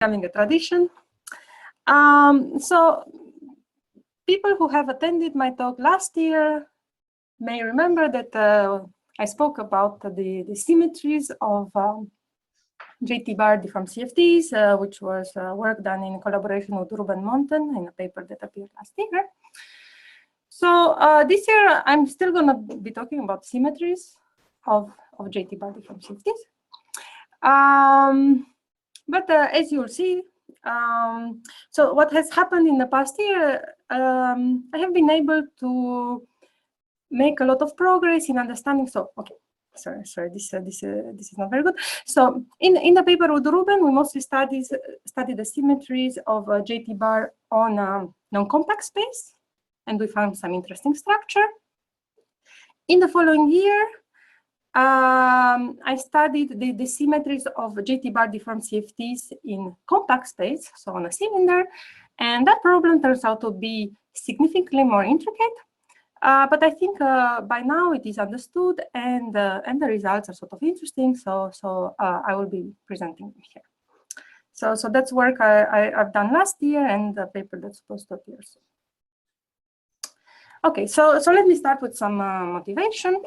becoming a tradition. So people who have attended my talk last year may remember that I spoke about the symmetries of JT-bar deformed CFTs, which was work done in collaboration with Ruben Monten in a paper that appeared last year. So this year, I'm still going to be talking about symmetries of JT-bar deformed CFTs. But as you'll see, so what has happened in the past year, I have been able to make a lot of progress in understanding. So, okay, sorry, this is not very good. So, in the paper with Ruben, we mostly studied the symmetries of JT-bar on non-compact space, and we found some interesting structure. In the following year, I studied the symmetries of JT-bar deformed CFTs in compact space, so on a cylinder, and that problem turns out to be significantly more intricate. But I think by now it is understood, and the results are sort of interesting. So I will be presenting them here. So that's work I've done last year, and the paper that's supposed to appear soon. Okay, so let me start with some motivation.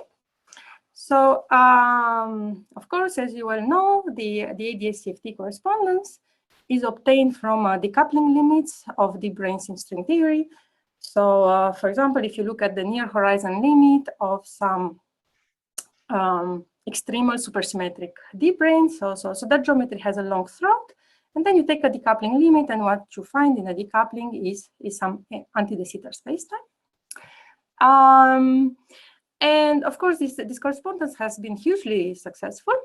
So of course, as you well know, the ADS-CFT correspondence is obtained from decoupling limits of deep branes in string theory. So, for example, if you look at the near horizon limit of some extremal supersymmetric deep brane, so that geometry has a long throat, and then you take a decoupling limit, and what you find in a decoupling is some anti-de Sitter spacetime. And of course, this correspondence has been hugely successful.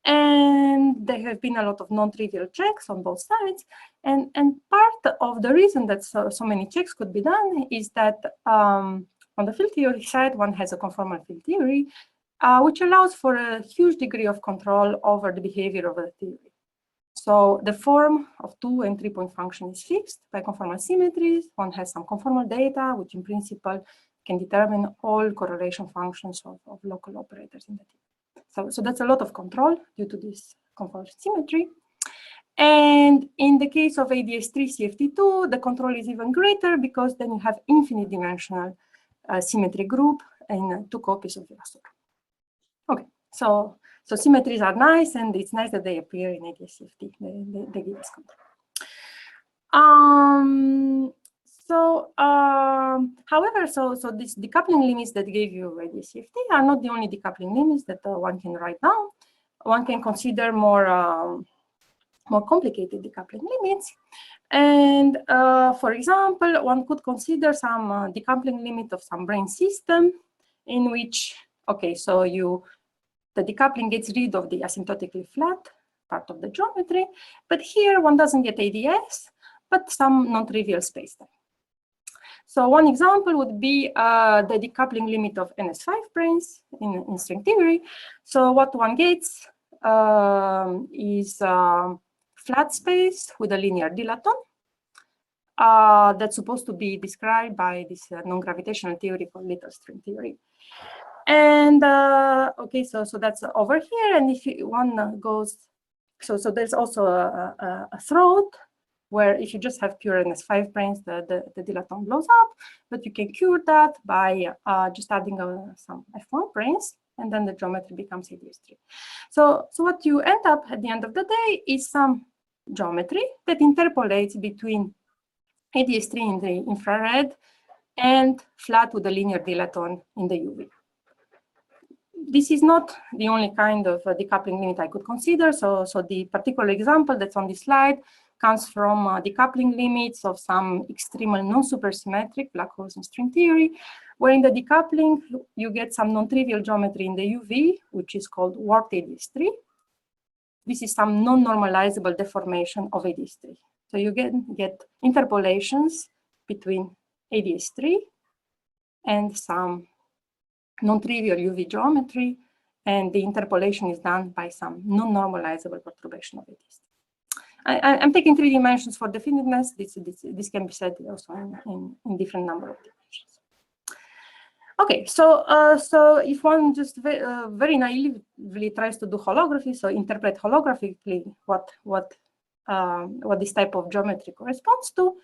And there have been a lot of non-trivial checks on both sides. And part of the reason that so many checks could be done is that on the field theory side, one has a conformal field theory, which allows for a huge degree of control over the behavior of the theory. So the form of 2- and 3-point function is fixed by conformal symmetries. One has some conformal data, which in principle can determine all correlation functions of local operators in the theory. So that's a lot of control due to this conformal symmetry. And in the case of ADS3-CFT2, the control is even greater because then you have infinite dimensional symmetry group in 2 copies of Virasoro. Okay, so symmetries are nice, and it's nice that they appear in ADS-CFT. They give us control. However, so these decoupling limits that gave you ADS-CFT are not the only decoupling limits that one can write down. One can consider more complicated decoupling limits. And for example, one could consider some decoupling limit of some brane system in which, okay, so the decoupling gets rid of the asymptotically flat part of the geometry, but here one doesn't get ADS, but some non-trivial spacetime. So one example would be the decoupling limit of NS5 branes in string theory. So what one gets is flat space with a linear dilaton that's supposed to be described by this non-gravitational theory called little string theory. And okay, so that's over here. And if one goes, so there's also a throat where if you just have pure NS5 branes, the dilaton blows up, but you can cure that by just adding some F1 branes, and then the geometry becomes ADS3. So what you end up at the end of the day is some geometry that interpolates between ADS3 in the infrared and flat with a linear dilaton in the UV. This is not the only kind of decoupling limit I could consider. So the particular example that's on this slide comes from decoupling limits of some extremal non-supersymmetric black holes in string theory, where in the decoupling you get some non-trivial geometry in the UV, which is called warped ADS3. This is some non-normalizable deformation of ADS3. So you get interpolations between ADS3 and some non-trivial UV geometry, and the interpolation is done by some non-normalizable perturbation of ADS3. I'm taking 3 dimensions for definiteness. This can be said also in different number of dimensions. Okay, so if one just very naively tries to do holography, so interpret holographically what what this type of geometry corresponds to.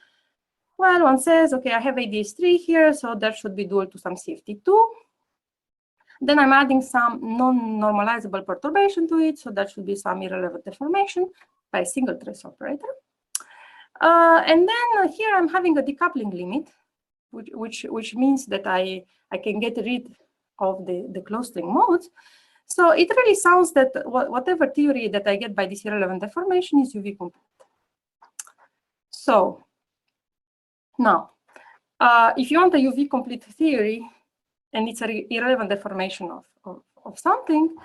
Well, one says, okay, I have ADS3 here, so that should be dual to some CFT2. Then I'm adding some non-normalizable perturbation to it, so that should be some irrelevant deformation by a single trace operator. And then here I'm having a decoupling limit, which means that I can get rid of the closed string modes. So it really sounds that whatever theory that I get by this irrelevant deformation is UV complete. So now, if you want a UV complete theory, and it's an irrelevant deformation of something,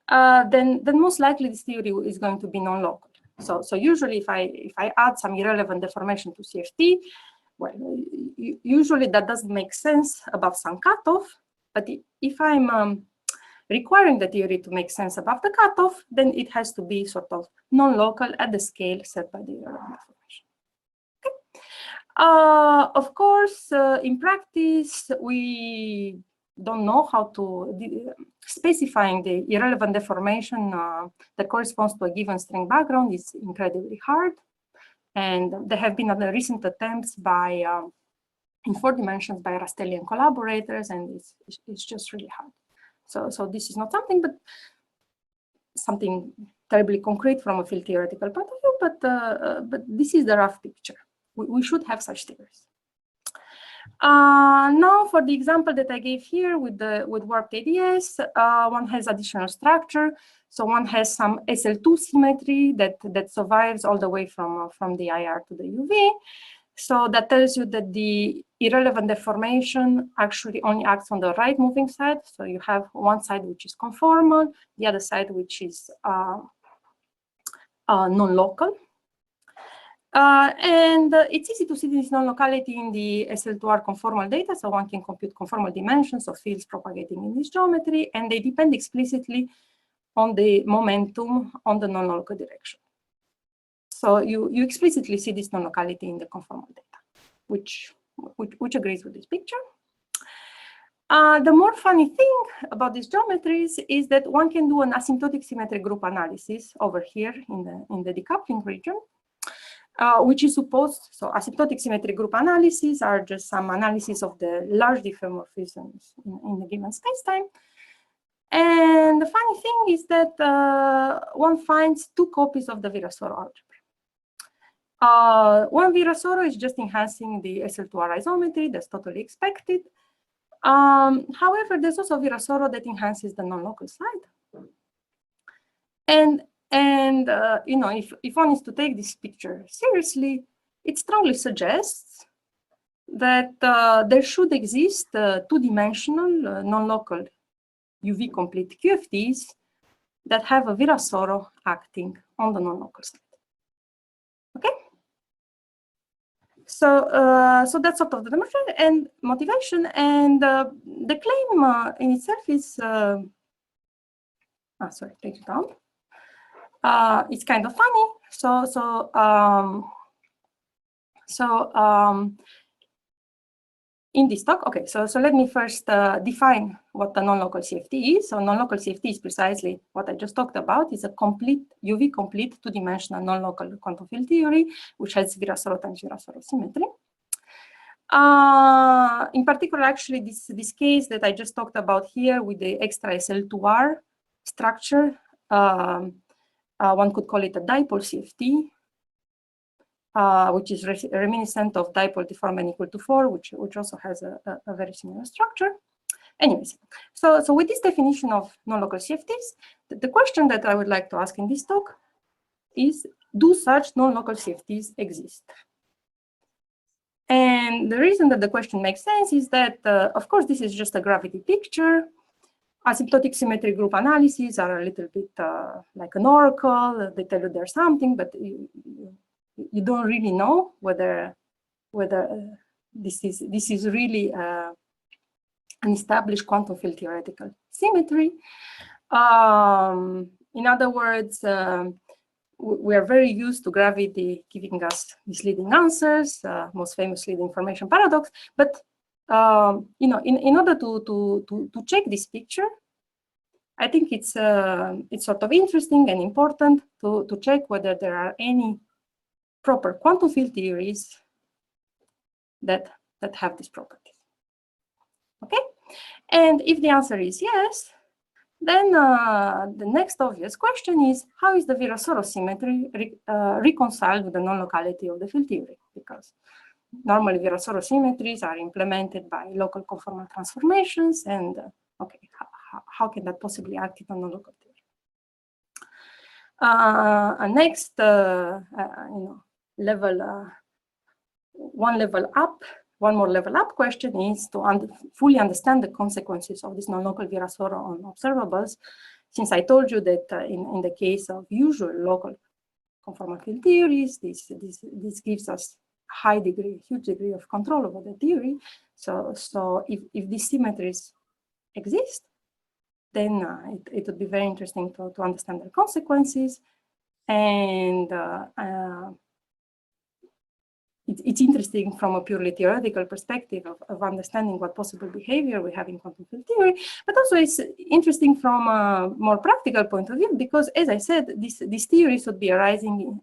then most likely this theory is going to be non-local. So usually if I add some irrelevant deformation to CFT, well, usually that doesn't make sense above some cutoff. But if I'm requiring the theory to make sense above the cutoff, then it has to be sort of non-local at the scale set by the irrelevant deformation. Okay. Of course, in practice, we don't know how to specifying the irrelevant deformation that corresponds to a given string background is incredibly hard. And there have been other recent attempts by in 4 dimensions by Rastelli and collaborators, and it's just really hard. So this is not something, but something terribly concrete from a field theoretical point of view, but this is the rough picture. We should have such theories. Now, for the example that I gave here with warped ADS, one has additional structure. So one has some SL2 symmetry that survives all the way from the IR to the UV. So that tells you that the irrelevant deformation actually only acts on the right moving side. So you have one side which is conformal, the other side which is non-local. And it's easy to see this non-locality in the SL2R conformal data, so one can compute conformal dimensions of fields propagating in this geometry, and they depend explicitly on the momentum on the non-local direction. So you explicitly see this non-locality in the conformal data, which agrees with this picture. The more funny thing about these geometries is that one can do an asymptotic symmetric group analysis over here in the decoupling region. Which is supposed, so asymptotic symmetric group analyses are just some analysis of the large diffeomorphisms in the given spacetime. And the funny thing is that one finds 2 copies of the Virasoro algebra. One Virasoro is just enhancing the SL2R isometry, that's totally expected. However, there's also Virasoro that enhances the non-local side. And you know, if one is to take this picture seriously, it strongly suggests that there should exist 2-dimensional non-local UV complete QFTs that have a Virasoro acting on the non-local side. Okay. So that's sort of the demonstration and motivation, and the claim in itself is sorry, take it down. It's kind of funny. In this talk, okay, so let me first define what the non-local CFT is. So non-local CFT is precisely what I just talked about. It's a complete UV complete 2-dimensional non-local quantum field theory, which has Virasoro times Virasoro symmetry. In particular, actually, this case that I just talked about here with the extra SL2R structure, one could call it a dipole CFT, which is reminiscent of dipole deform n equal to 4, which also has a very similar structure. Anyways, so with this definition of non-local CFTs, the question that I would like to ask in this talk is, do such non-local CFTs exist? And the reason that the question makes sense is that, of course, this is just a gravity picture. Asymptotic symmetric group analyses are a little bit like an oracle. They tell you there's something, but you don't really know whether this is really an established quantum field theoretical symmetry. In other words, we are very used to gravity giving us misleading answers, most famously the information paradox. But you know, in order to check this picture, I think it's sort of interesting and important to check whether there are any proper quantum field theories that have these properties. Okay, and if the answer is yes, then the next obvious question is, how is the Virasoro symmetry reconciled with the non-locality of the field theory? Because normally Virasoro symmetries are implemented by local conformal transformations, and okay, how can that possibly act in a non-local theory? Next, one more level up question is to fully understand the consequences of this non-local Virasoro on observables. Since I told you that in the case of usual local conformal field theories, this gives us huge degree of control over the theory. So if these symmetries exist, then it would be very interesting to understand their consequences. And it's interesting from a purely theoretical perspective of understanding what possible behavior we have in quantum field theory, but also it's interesting from a more practical point of view, because as I said, these theories would be arising,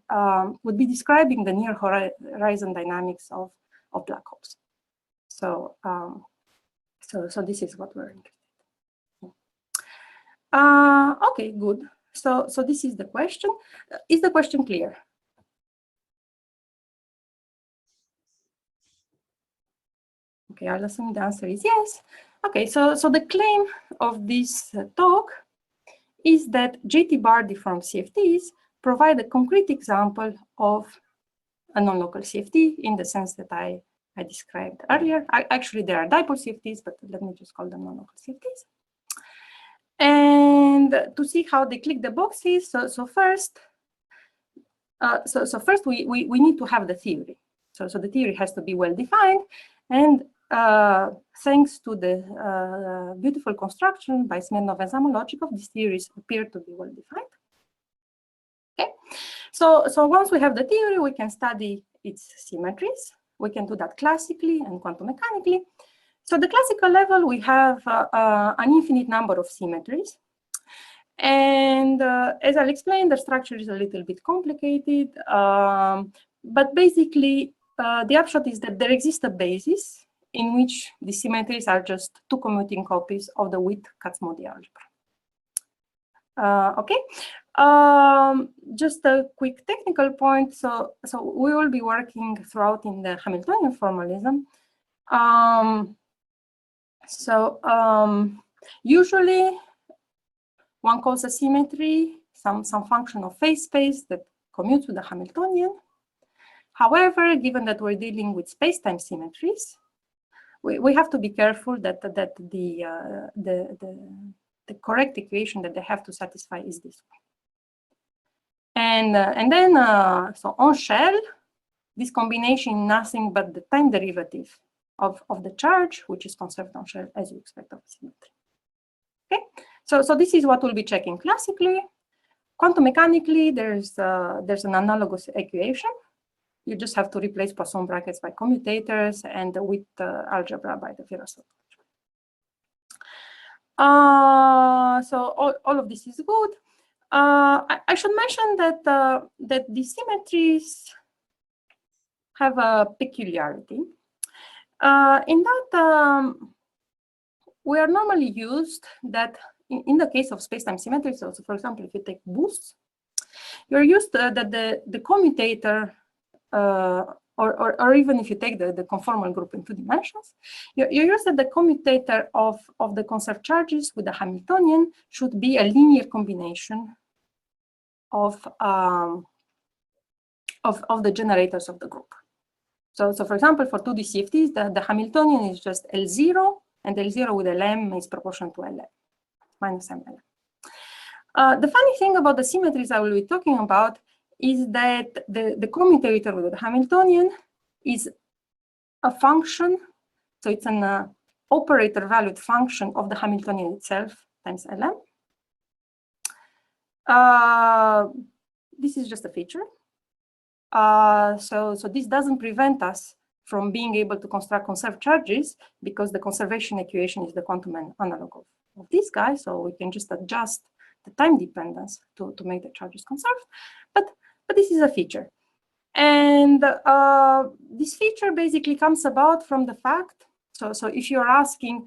would be describing the near horizon dynamics of black holes. So, so this is what we're interested in. Okay, good. So this is the question. Is the question clear? Okay, I'll assume the answer is yes. Okay, so the claim of this talk is that JT-bar deformed CFTs provide a concrete example of a non-local CFT in the sense that I described earlier. Actually, there are dipole CFTs, but let me just call them non-local CFTs. And to see how they click the boxes, so first we need to have the theory. So the theory has to be well defined, and thanks to the beautiful construction by Smirnov and Zamolodchikov, these theories appear to be well defined. Okay, so once we have the theory, we can study its symmetries. We can do that classically and quantum mechanically. So the classical level, we have an infinite number of symmetries. And as I'll explain, the structure is a little bit complicated, but basically the upshot is that there exists a basis in which the symmetries are just two commuting copies of the Witt-Kac-Moody algebra. Okay, just a quick technical point. So we will be working throughout in the Hamiltonian formalism. Usually one calls a symmetry some function of phase space that commutes with the Hamiltonian. However, given that we're dealing with space-time symmetries, we have to be careful that the correct equation that they have to satisfy is this one. And then, so on shell, this combination is nothing but the time derivative of the charge, which is conserved on shell as you expect of symmetry. Okay, so this is what we'll be checking classically. Quantum mechanically, there's an analogous equation. You just have to replace Poisson brackets by commutators and the Witt algebra by the Virasoro. So all of this is good. I should mention that that the symmetries have a peculiarity in that we are normally used that in the case of space-time symmetry. So for example, if you take boosts, you're used that the commutator or even if you take the conformal group in 2 dimensions, you're used that the commutator of the conserved charges with the Hamiltonian should be a linear combination of the generators of the group. So for example, for 2D CFTs, the Hamiltonian is just L0, and L0 with Lm is proportional to Lm minus MLm. The funny thing about the symmetries I will be talking about is that the commutator with the Hamiltonian is a function, so it's an operator valued function of the Hamiltonian itself times Lm. This is just a feature. So this doesn't prevent us from being able to construct conserved charges, because the conservation equation is the quantum analog of this guy. So we can just adjust the time dependence to make the charges conserved. But this is a feature. And this feature basically comes about from the fact, so if you're asking,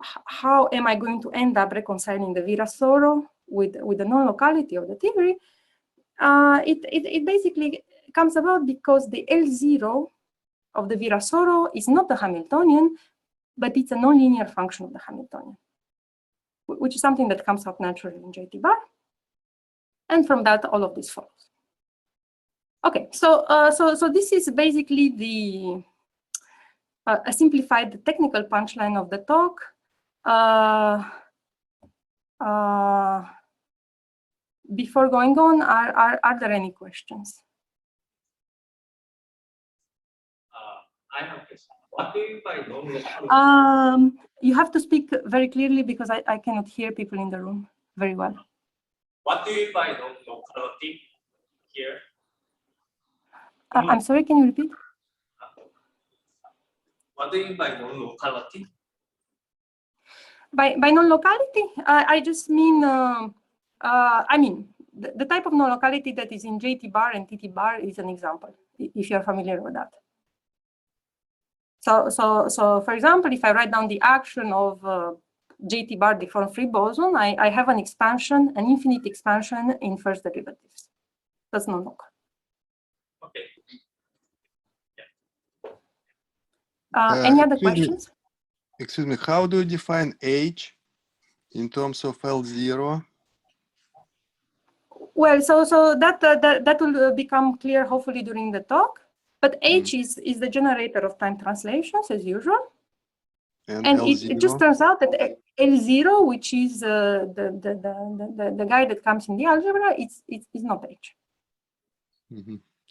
how am I going to end up reconciling the Virasoro with the non-locality of the theory, it basically comes about because the L0 of the Virasoro is not the Hamiltonian, but it's a nonlinear function of the Hamiltonian, which is something that comes out naturally in JT bar. And from that, all of this follows. Okay, so this is basically the a simplified technical punchline of the talk. Before going on, are there any questions? I have a question. What do you mean by non-locality? You have to speak very clearly because I cannot hear people in the room very well. What do you mean by non-locality here? I'm sorry, can you repeat? What do you mean by non-locality? By non-locality, I just mean, I mean, the type of non-locality that is in JT bar and TT bar is an example, if you're familiar with that. So for example, if I write down the action of JT bar deformed free boson, I have an expansion, an infinite expansion in first derivatives. That's non-local. Okay. Any other questions? Excuse me, how do you define H in terms of L0? Well, so that will become clear hopefully during the talk. But H is the generator of time translations as usual. And it just turns out that L0, which is the guy that comes in the algebra, is not H.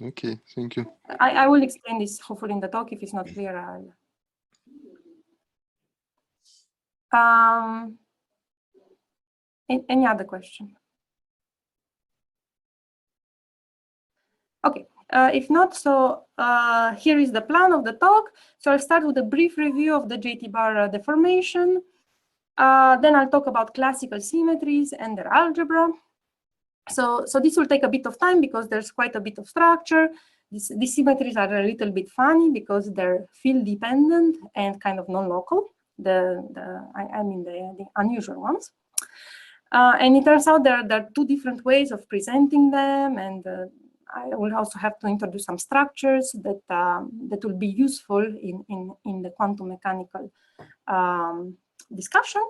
Okay, thank you. I will explain this hopefully in the talk. If it's not clear, any other question? Okay. If not, so here is the plan of the talk. So I'll start with a brief review of the JT bar deformation. Then I'll talk about classical symmetries and their algebra. So this will take a bit of time because there's quite a bit of structure. These symmetries are a little bit funny because they're field dependent and kind of non-local. I mean the unusual ones. And it turns out there are two different ways of presenting them, and I will also have to introduce some structures that will be useful in the quantum mechanical discussion.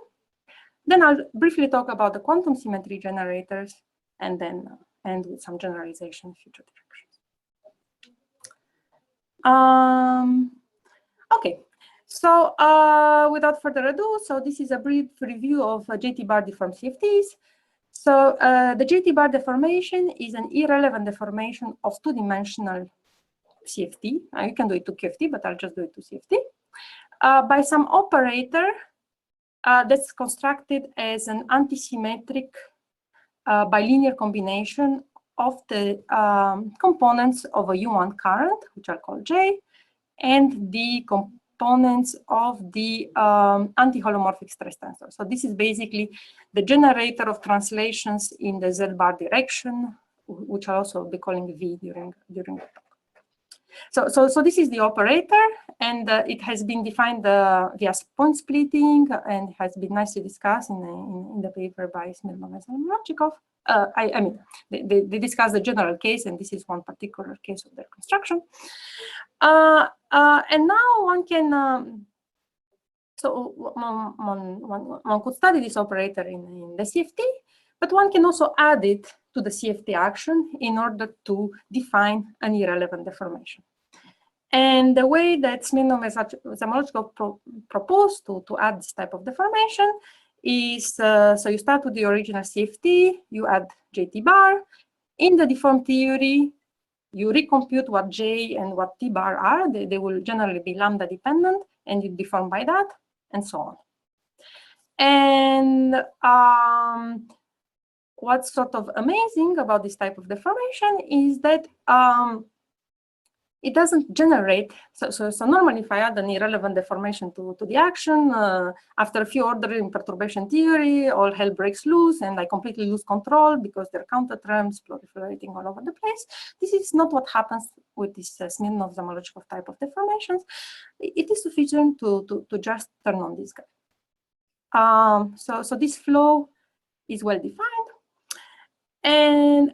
Then I'll briefly talk about the quantum symmetry generators, and then end with some generalization of future directions. Okay, so without further ado, so this is a brief review of JT bar deformed CFTs. So the JT bar deformation is an irrelevant deformation of two-dimensional CFT. You can do it to QFT, but I'll just do it to CFT. By some operator that's constructed as an antisymmetric bilinear combination of the components of a U1 current, which are called J, and the components of the anti-holomorphic stress tensor. So this is basically the generator of translations in the Z bar direction, which I'll also be calling V during the talk. So this is the operator, and it has been defined via point splitting, and has been nicely discussed in the paper by Smirnov and Zamolodchikov. I mean, they discuss the general case, and this is one particular case of their construction. And now one can, so one could study this operator in the CFT, but one can also add it to the CFT action in order to define an irrelevant deformation. And the way that Smirnov and Zamolodchikov proposed to add this type of deformation is, so you start with the original CFT, you add JT bar. In the deformed theory, you recompute what J and what T bar are. They will generally be lambda dependent, and you deform by that, and so on. And what's sort of amazing about this type of deformation is that it doesn't generate. So normally, if I add an irrelevant deformation to the action, after a few orders in perturbation theory, all hell breaks loose, and I completely lose control because there are counter terms proliferating all over the place. This is not what happens with this Smirnov-Zamolodchikov type of deformations. It is sufficient to just turn on this guy. So this flow is well defined, and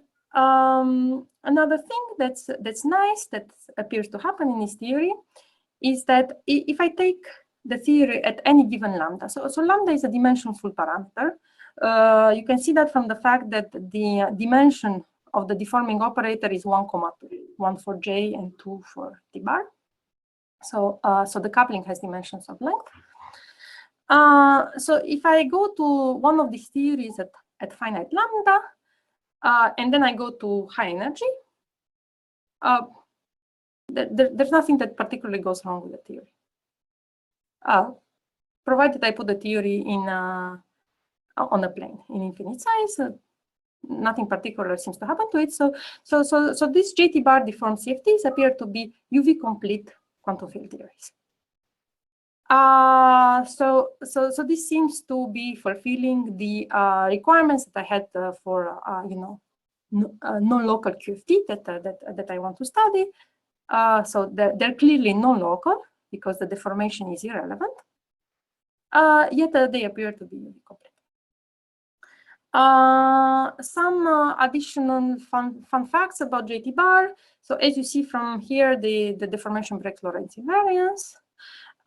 another thing that's nice that appears to happen in this theory is that if I take the theory at any given lambda, so lambda is a dimensionful parameter. You can see that from the fact that the dimension of the deforming operator is 1, 2, 1 for J and 2 for T bar. So the coupling has dimensions of length. So if I go to one of these theories at finite lambda, and then I go to high energy, there's nothing that particularly goes wrong with the theory. Provided I put the theory in on a plane in infinite size, nothing particular seems to happen to it. So these JT bar deformed CFTs appear to be UV complete quantum field theories. So this seems to be fulfilling the requirements that I had for non-local QFT that I want to study. So they're clearly non-local because the deformation is irrelevant. Yet they appear to be UV complete. Some additional fun facts about JT bar. So as you see from here, the deformation breaks Lorentz invariance.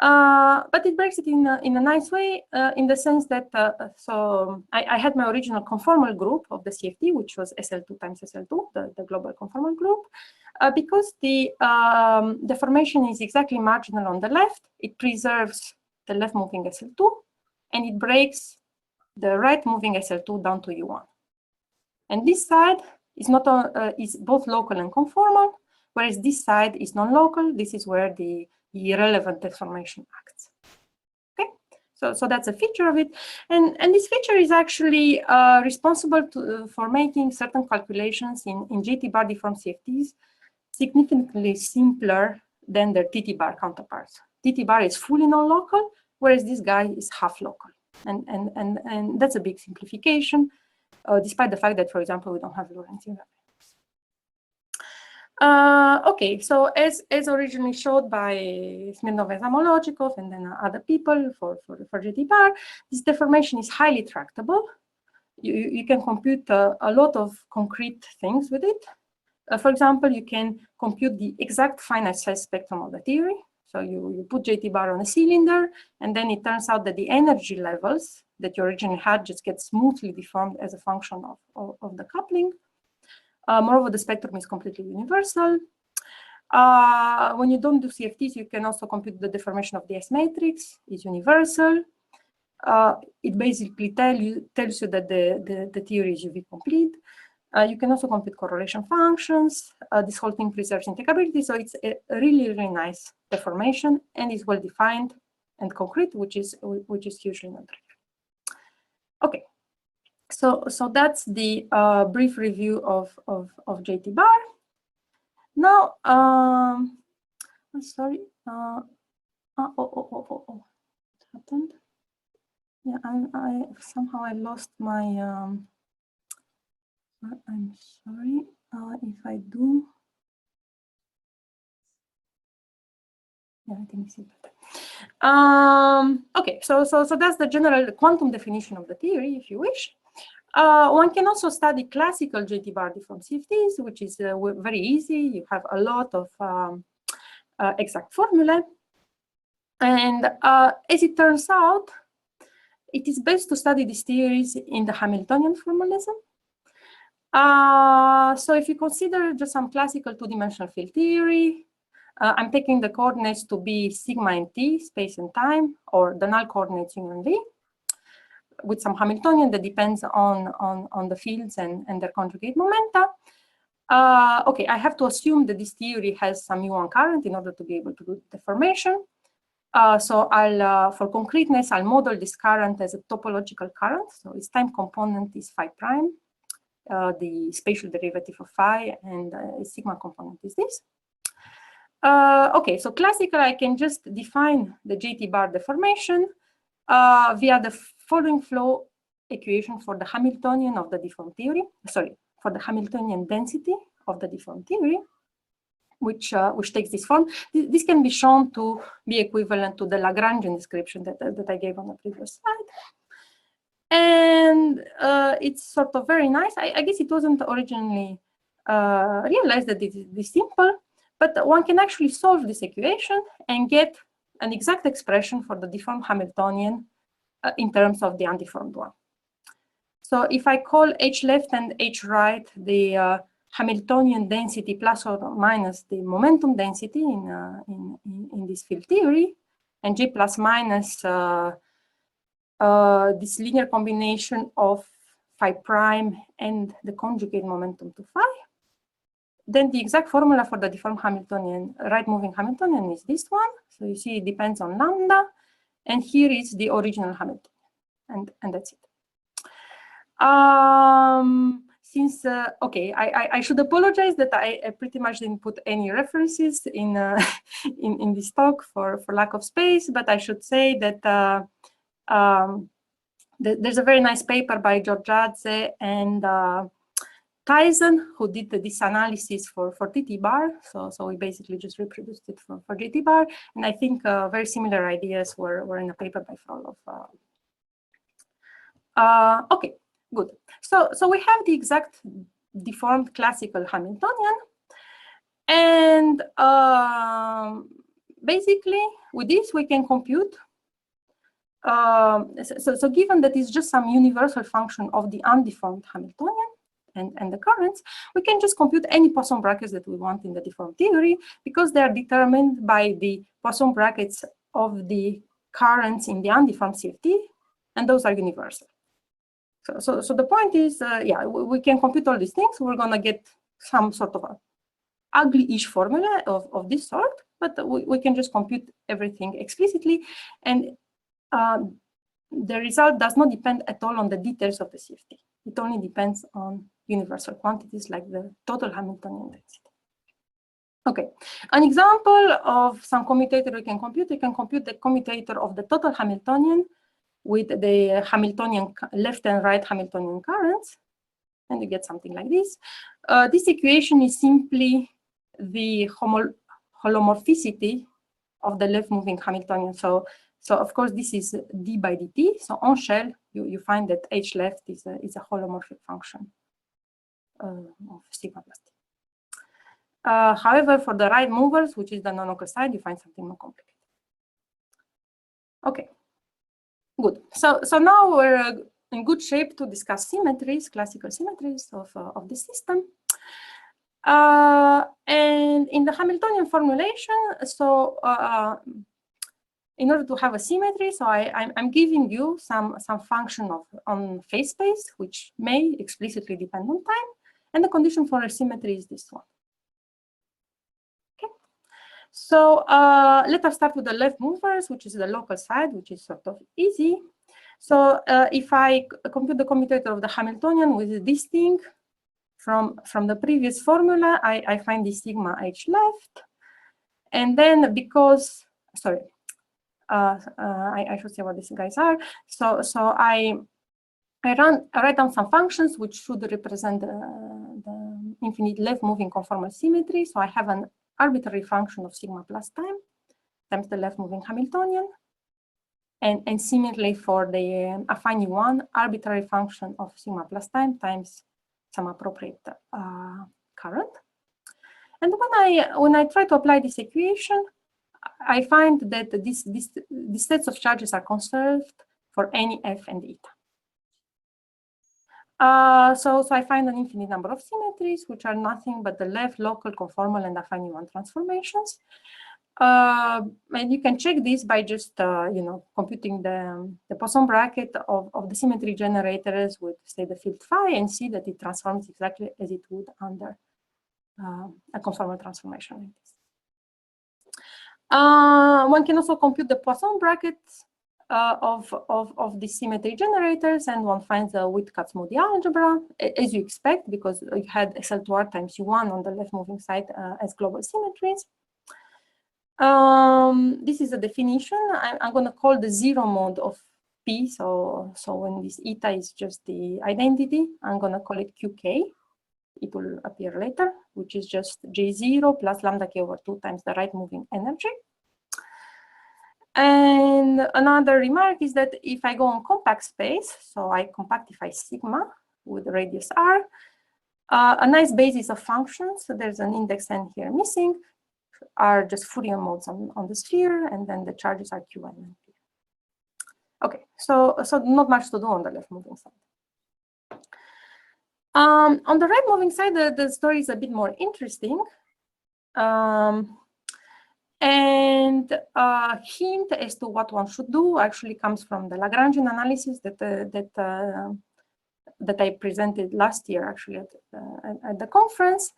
But it breaks it in a nice way, in the sense that I had my original conformal group of the CFT, which was SL2 times SL2, the global conformal group. Because the deformation is exactly marginal on the left, it preserves the left moving SL2, and it breaks the right moving SL2 down to U1. And this side is is both local and conformal, whereas this side is non-local. This is where the irrelevant deformation acts. Okay, so that's a feature of it, and this feature is actually responsible for making certain calculations in JT bar deformed CFTs significantly simpler than their TT bar counterparts. TT bar is fully non-local, whereas this guy is half local, and that's a big simplification, despite the fact that, for example, we don't have Lorentz invariance. Okay, so as originally showed by Smirnov and Zamolodchikov and then other people for JT bar, this deformation is highly tractable. You can compute a lot of concrete things with it. For example, you can compute the exact finite size spectrum of the theory. So you put JT bar on a cylinder, and then it turns out that the energy levels that you originally had just get smoothly deformed as a function of the coupling. Moreover, the spectrum is completely universal. When you don't do CFTs, you can also compute the deformation of the S matrix. It's universal. It basically tells you that the theory is UV complete. You can also compute correlation functions. This whole thing preserves integrability, so it's a really, really nice deformation, and is well defined and concrete, which is hugely non-trivial. Okay, so that's the brief review of JT bar. Now, I'm sorry. What happened? Yeah, somehow I lost my. I'm sorry if I do. Yeah, I think it's better. Okay, so that's the general quantum definition of the theory, if you wish. One can also study classical JT bar deformed CFTs, which is very easy. You have a lot of exact formulae. And as it turns out, it is best to study these theories in the Hamiltonian formalism. So if you consider just some classical two-dimensional field theory, I'm taking the coordinates to be sigma and t, space and time, or the null coordinates union V, with some Hamiltonian that depends on the fields and their conjugate momenta. Okay, I have to assume that this theory has some U1 current in order to be able to do deformation. So for concreteness, I'll model this current as a topological current. So its time component is phi prime, the spatial derivative of phi, and its sigma component is this. Okay, so classical, I can just define the JT bar deformation via the following flow equation for the Hamiltonian of the deform theory, sorry, for the Hamiltonian density of the deform theory, which takes this form. This can be shown to be equivalent to the Lagrangian description that I gave on the previous slide. And it's sort of very nice. I guess it wasn't originally realized that it is this simple, but one can actually solve this equation and get an exact expression for the deformed Hamiltonian in terms of the undeformed one. So if I call H left and H right the Hamiltonian density plus or minus the momentum density in this field theory, and J plus minus this linear combination of phi prime and the conjugate momentum to phi, then the exact formula for the deformed Hamiltonian, right-moving Hamiltonian is this one. So you see it depends on lambda, and here is the original Hamiltonian, and that's it. Since, okay, I should apologize that I pretty much didn't put any references in, in this talk for lack of space, but I should say that there's a very nice paper by Georgiadze and Tyson who did this analysis for TT bar. So we basically just reproduced it for GT bar. And I think very similar ideas were in a paper by Frolov. Okay, good. So we have the exact deformed classical Hamiltonian. And basically with this we can compute. So given that it's just some universal function of the undeformed Hamiltonian and the currents, we can just compute any Poisson brackets that we want in the deformed theory because they are determined by the Poisson brackets of the currents in the undeformed CFT, and those are universal. So the point is, yeah, we can compute all these things. We're going to get some sort of a ugly-ish formula of this sort, but we can just compute everything explicitly, and the result does not depend at all on the details of the CFT. It only depends on universal quantities like the total Hamiltonian density. Okay, an example of some commutator we can compute the commutator of the total Hamiltonian with the Hamiltonian left and right Hamiltonian currents, and you get something like this. This equation is simply the holomorphicity of the left-moving Hamiltonian. So of course this is d by dt. So on shell you find that H left is a holomorphic function of sigma plus t. However, for the right movers, which is the non-local side, you find something more complicated. Okay, good. So now we're in good shape to discuss symmetries, classical symmetries of the system. And in the Hamiltonian formulation, so in order to have a symmetry, so I'm giving you some function on phase space, which may explicitly depend on time, and the condition for a symmetry is this one. Okay, so let us start with the left movers, which is the local side, which is sort of easy. So if I compute the commutator of the Hamiltonian with this thing from the previous formula, I find this sigma H left, and then because, sorry, I should say what these guys are. So I write down some functions which should represent the infinite left-moving conformal symmetry. So I have an arbitrary function of sigma plus time times the left-moving Hamiltonian, and similarly for the affine one, arbitrary function of sigma plus time times some appropriate current. And when I try to apply this equation, I find that these sets of charges are conserved for any f and eta. So I find an infinite number of symmetries, which are nothing but the left, local, conformal, and affine one transformations. And you can check this by just you know, computing the Poisson bracket of the symmetry generators with, say, the field phi, and see that it transforms exactly as it would under a conformal transformation like this. One can also compute the Poisson brackets of the symmetry generators, and one finds the Witt-Kac-Moody algebra, as you expect, because you had SL2R times U1 on the left-moving side as global symmetries. This is a definition. I'm going to call the zero mode of P. So when this eta is just the identity, I'm going to call it QK. It will appear later, which is just J0 plus lambda K over 2 times the right moving energy. And another remark is that if I go on compact space, so I compactify sigma with the radius r, a nice basis of functions, so there's an index n here missing, are just Fourier modes on the sphere, and then the charges are Qn and P. Okay, so not much to do on the left moving side. On the right moving side, the story is a bit more interesting. And a hint as to what one should do actually comes from the Lagrangian analysis that I presented last year, actually at the conference.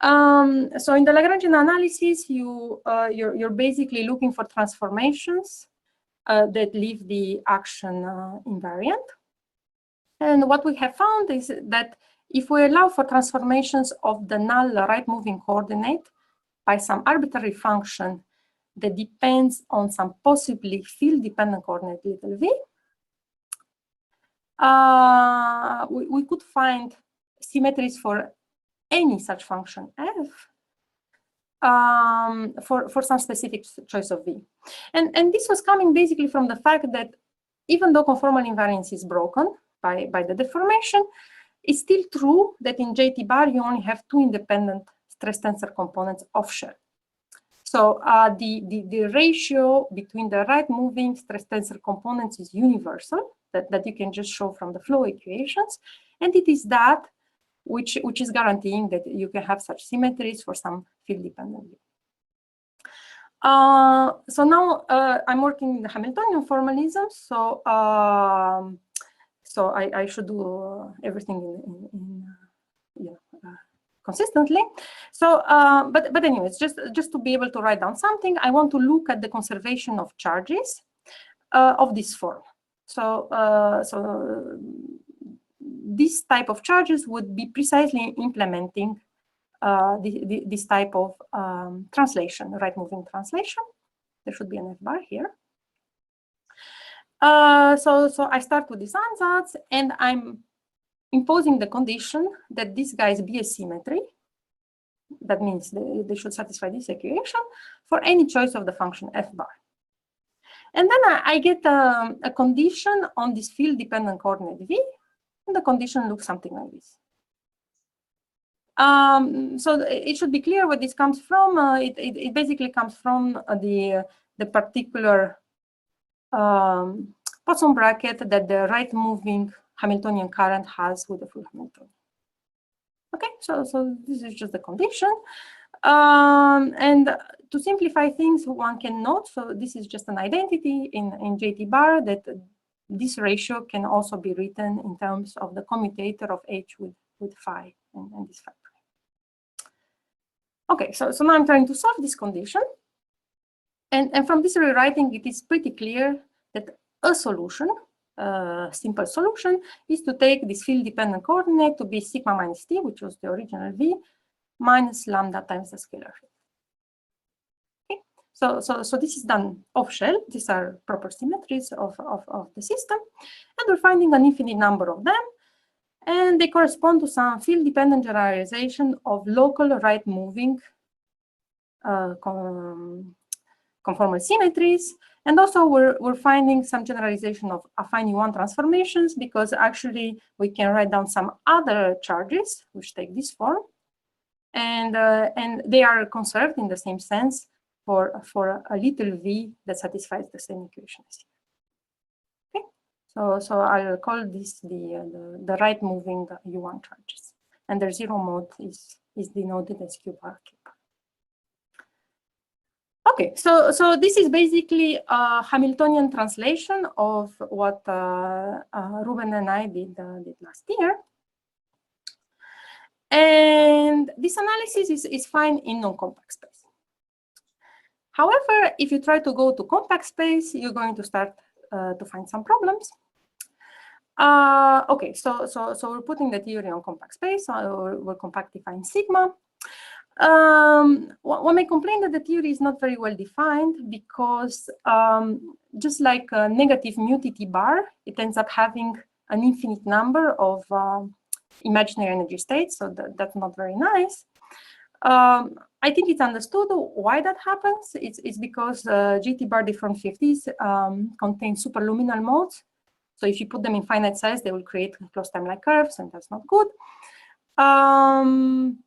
So in the Lagrangian analysis, you're basically looking for transformations that leave the action invariant. And what we have found is that if we allow for transformations of the null right moving coordinate by some arbitrary function that depends on some possibly field-dependent coordinate little v, we could find symmetries for any such function f for some specific choice of v. And this was coming basically from the fact that even though conformal invariance is broken by the deformation, it's still true that in JT bar you only have two independent stress tensor components off shell. So the ratio between the right moving stress tensor components is universal, that you can just show from the flow equations, and it is that which is guaranteeing that you can have such symmetries for some field dependent v. So now I'm working in the Hamiltonian formalism, so I should do everything consistently. So, but anyways, just to be able to write down something, I want to look at the conservation of charges of this form. So, this type of charges would be precisely implementing this type of translation, right-moving translation. There should be an F bar here. So I start with this ansatz, and I'm imposing the condition that these guys be a symmetry. That means they should satisfy this equation for any choice of the function f bar. And then I get a condition on this field-dependent coordinate v, and the condition looks something like this. So it should be clear where this comes from. It basically comes from the particular Poisson bracket that the right-moving Hamiltonian current has with the full Hamiltonian. Okay, so this is just the condition. And to simplify things, one can note, so this is just an identity in JT bar, that this ratio can also be written in terms of the commutator of H with phi and this phi. Okay, so now I'm trying to solve this condition. And from this rewriting, it is pretty clear that a solution, simple solution, is to take this field-dependent coordinate to be sigma minus t, which was the original v, minus lambda times the scalar field. Okay, so this is done off shell. These are proper symmetries of the system, and we're finding an infinite number of them, and they correspond to some field-dependent generalization of local right-moving conformal symmetries. And also we're finding some generalization of affine U1 transformations, because actually we can write down some other charges which take this form, and they are conserved in the same sense for a little v that satisfies the same equation as here. Okay, so I'll call this the right moving U1 charges, and their zero mode is denoted as Q bar Q. Okay, so this is basically a Hamiltonian translation of what Ruben and I did last year. And this analysis is fine in non-compact space. However, if you try to go to compact space, you're going to start to find some problems. Okay, so we're putting the theory on compact space, we're compactifying sigma. One may complain that the theory is not very well defined because just like a negative mu T bar, it ends up having an infinite number of imaginary energy states, so that's not very nice. I think it's understood why that happens. It's because GT bar different 50s contain superluminal modes. So if you put them in finite size, they will create closed time-like curves, and that's not good.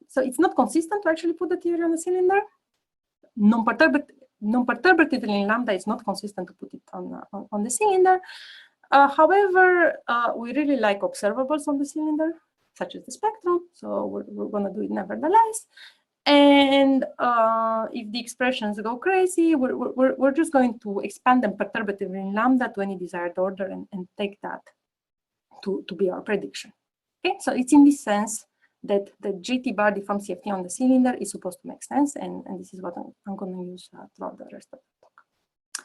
So it's not consistent to actually put the theory on the cylinder. Non-perturbatively in lambda is not consistent to put it on the cylinder. However, we really like observables on the cylinder, such as the spectrum. So we're going to do it nevertheless. And if the expressions go crazy, we're just going to expand them perturbatively in lambda to any desired order and take that to be our prediction. Okay, so it's in this sense that the GT bar deformed CFT on the cylinder is supposed to make sense, and this is what I'm going to use throughout the rest of the talk.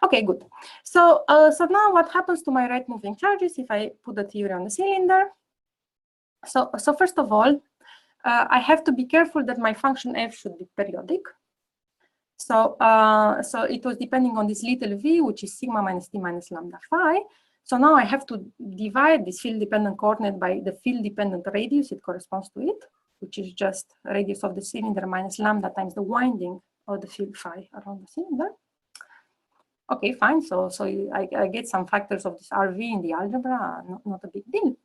Okay, good. So now what happens to my right moving charges if I put the theory on the cylinder? So first of all, I have to be careful that my function f should be periodic. So it was depending on this little v, which is sigma minus t minus lambda phi. So now I have to divide this field-dependent coordinate by the field-dependent radius it corresponds to it, which is just radius of the cylinder minus lambda times the winding of the field phi around the cylinder. Okay, fine. So I get some factors of this RV in the algebra, not a big deal.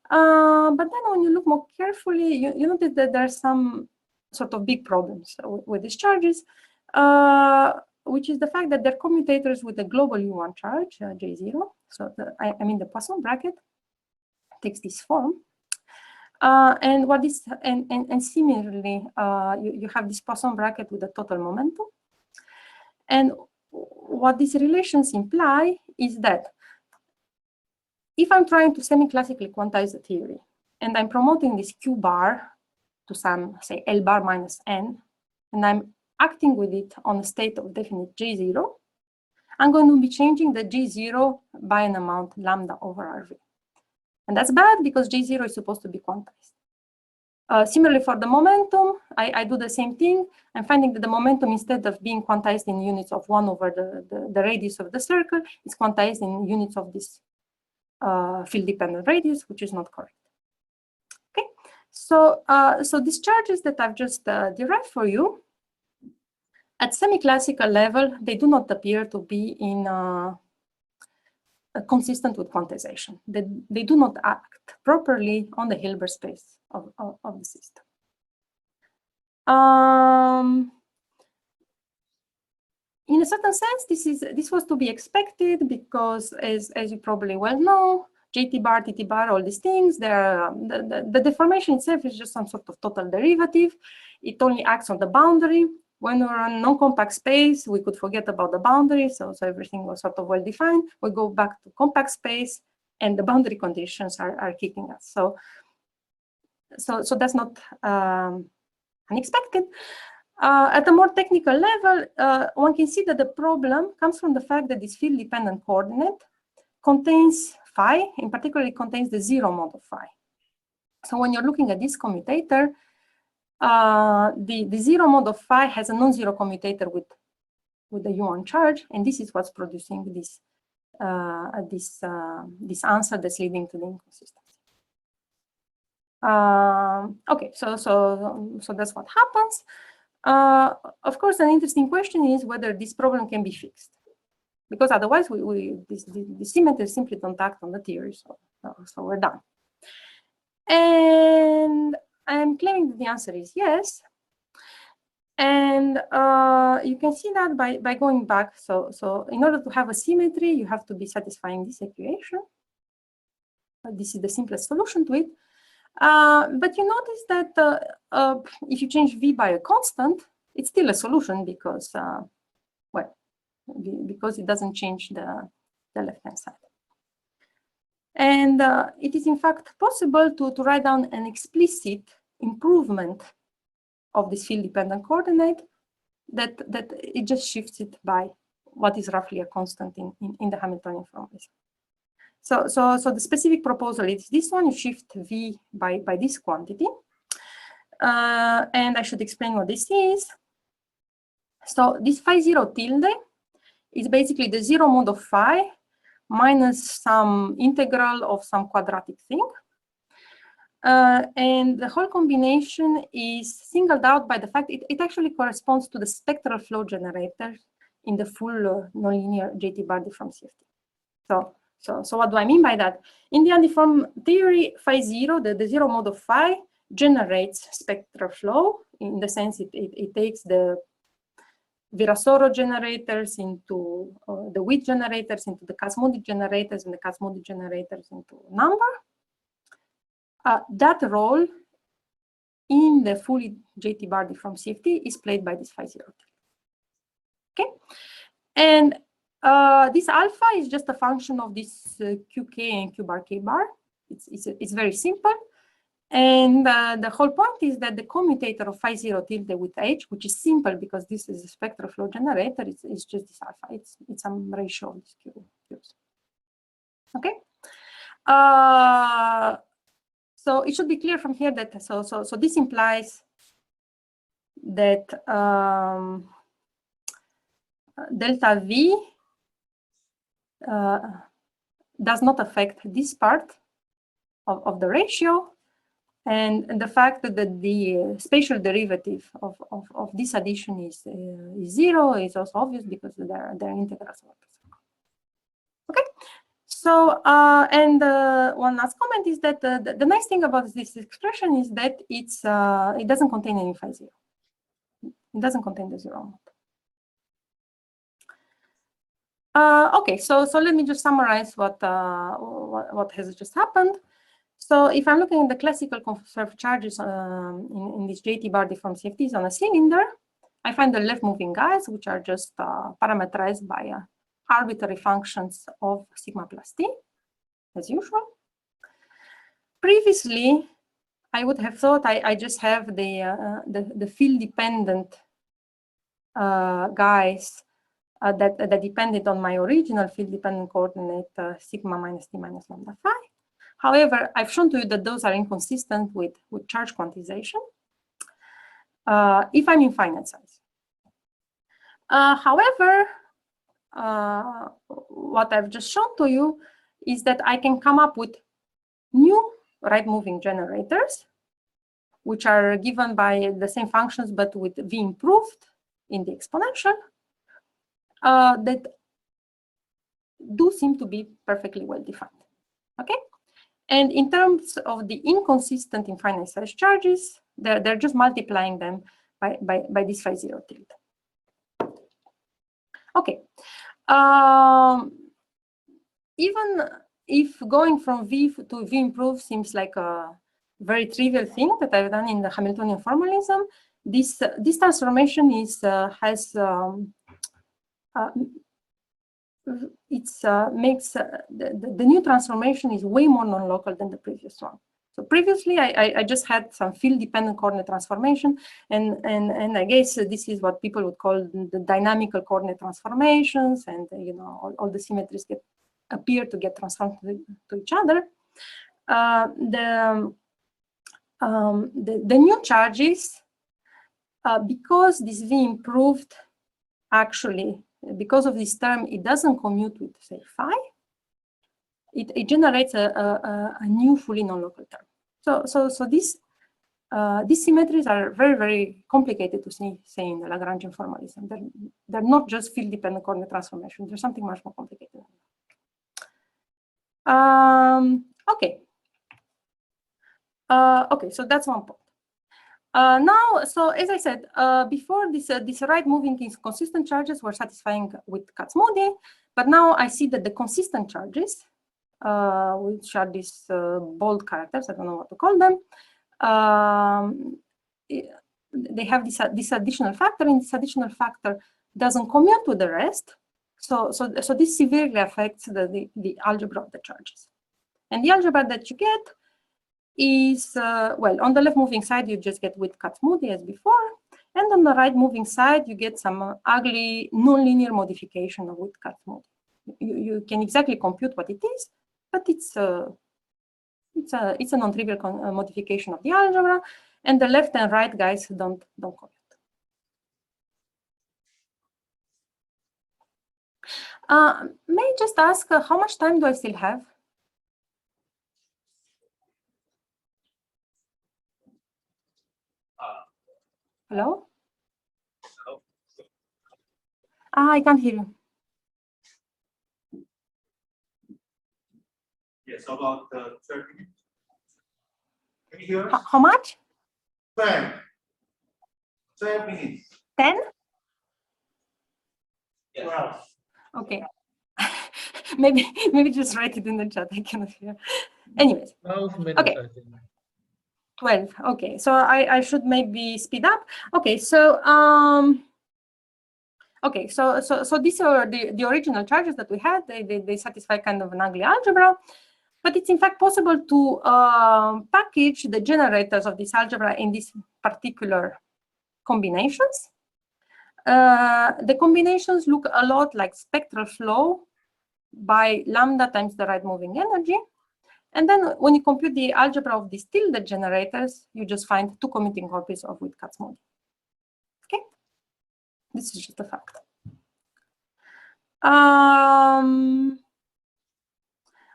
But then when you look more carefully, you notice that there are some sort of big problems with these charges, which is the fact that they're commutators with the global U1 charge, J0. So I mean the Poisson bracket takes this form. And what is and similarly, you have this Poisson bracket with the total momentum. And what these relations imply is that if I'm trying to semi-classically quantize the theory, and I'm promoting this Q bar to some, say, L bar minus N, and I'm acting with it on a state of definite J0, I'm going to be changing the J0 by an amount lambda over RV. And that's bad because J0 is supposed to be quantized. Similarly, for the momentum, I do the same thing. I'm finding that the momentum, instead of being quantized in units of 1 over the radius of the circle, is quantized in units of this field-dependent radius, which is not correct. Okay, so these charges that I've just derived for you, at semi-classical level, they do not appear to be in consistent with quantization. They do not act properly on the Hilbert space of the system. In a certain sense, this was to be expected because, as you probably well know, JT bar, TT bar, all these things, the deformation itself is just some sort of total derivative. It only acts on the boundary. When we're on non-compact space, we could forget about the boundary, so everything was sort of well defined. We go back to compact space, and the boundary conditions are kicking us. So that's not unexpected. At a more technical level, one can see that the problem comes from the fact that this field-dependent coordinate contains phi, in particular, it contains the 0 mode of phi. So when you're looking at this commutator, the 0 mode of phi has a non-zero commutator with the U1 charge, and this is what's producing this answer that's leading to the inconsistency. Okay, so that's what happens. Of course, an interesting question is whether this problem can be fixed, because otherwise the symmetries simply don't act on the theory, so we're done. And I'm claiming that the answer is yes. And you can see that by going back. So in order to have a symmetry, you have to be satisfying this equation. This is the simplest solution to it. But you notice that if you change V by a constant, it's still a solution because, because it doesn't change the left-hand side. And it is in fact possible to write down an explicit improvement of this field-dependent coordinate that it just shifts it by what is roughly a constant in the Hamiltonian formalism. So the specific proposal is this one: you shift V by this quantity. And I should explain what this is. So this phi 0 tilde is basically the zero mode of phi minus some integral of some quadratic thing. And the whole combination is singled out by the fact it actually corresponds to the spectral flow generator in the full nonlinear JT bar differome CFT. So what do I mean by that? In the uniform theory, phi 0, the zero mode of phi, generates spectral flow in the sense it takes the Virasoro generators into the Witt generators into the Kazhmoudi generators and the Kazhmoudi generators into number. That role in the fully JT bar differome CFT is played by this phi 0. Okay, and this alpha is just a function of this QK and Q bar K bar. It's very simple. And the whole point is that the commutator of phi 0 tilde with H, which is simple because this is a spectral flow generator, it's just this alpha. It's some ratio of these Qs. Okay. So it should be clear from here that so this implies that delta V does not affect this part of the ratio. And the fact that the spatial derivative of this addition is 0 is also obvious because they're integrals. Okay, so and one last comment is that the nice thing about this expression is that it doesn't contain any phi 0. It doesn't contain the zero mode. Okay, so let me just summarize what has just happened. So if I'm looking at the classical conserved charges in this JT bar differome CFTs on a cylinder, I find the left moving guys, which are just parameterized by arbitrary functions of sigma plus t, as usual. Previously, I would have thought I just have the field-dependent guys that depended on my original field-dependent coordinate sigma minus t minus lambda phi. However, I've shown to you that those are inconsistent with charge quantization if I'm in finite size. However, what I've just shown to you is that I can come up with new right-moving generators, which are given by the same functions, but with V improved in the exponential, that do seem to be perfectly well defined. Okay? And in terms of the inconsistent in finite size charges, they're just multiplying them by this phi 0 tilde. Okay. Even if going from V to V improved seems like a very trivial thing that I've done in the Hamiltonian formalism, this transformation makes the new transformation is way more non-local than the previous one. So previously, I just had some field-dependent coordinate transformation, and I guess this is what people would call the dynamical coordinate transformations, and you know all the symmetries appear to get transformed to each other. The new charges, because this V improved, actually, because of this term, it doesn't commute with, say, phi. It generates a new fully non-local term. So these symmetries are very, very complicated to say in the Lagrangian formalism. They're not just field-dependent coordinate transformations. There's something much more complicated. Okay. Okay, so that's one point. Now, so as I said, before these right-moving consistent charges were satisfying with Kazhmoudi, but now I see that the consistent charges, which are these bold characters, I don't know what to call them, they have this additional factor, and this additional factor doesn't commute with the rest. So this severely affects the algebra of the charges. And the algebra that you get is, well, on the left moving side, you just get with Kazhmoudi as before. And on the right moving side, you get some ugly nonlinear modification of with Kazhmoudi. You can exactly compute what it is, but it's a non-trivial modification of the algebra. And the left and right guys don't commute. May I just ask how much time do I still have? Hello? I can't hear you. Yes, about 30 minutes. Can you hear us? How much? 12. 12 minutes. 10? Yes. 12. Okay. maybe just write it in the chat. I cannot hear. Anyways, 12 minutes, Okay. I think. 12. Okay, so I should maybe speed up. Okay, so these are the original charges that we had. They satisfy kind of an ugly algebra, but it's in fact possible to package the generators of this algebra in these particular combinations. The combinations look a lot like spectral flow by lambda times the right moving energy. And then when you compute the algebra of these tilde generators, you just find two commuting copies of Witt-Katz-Moody. Okay, this is just a fact.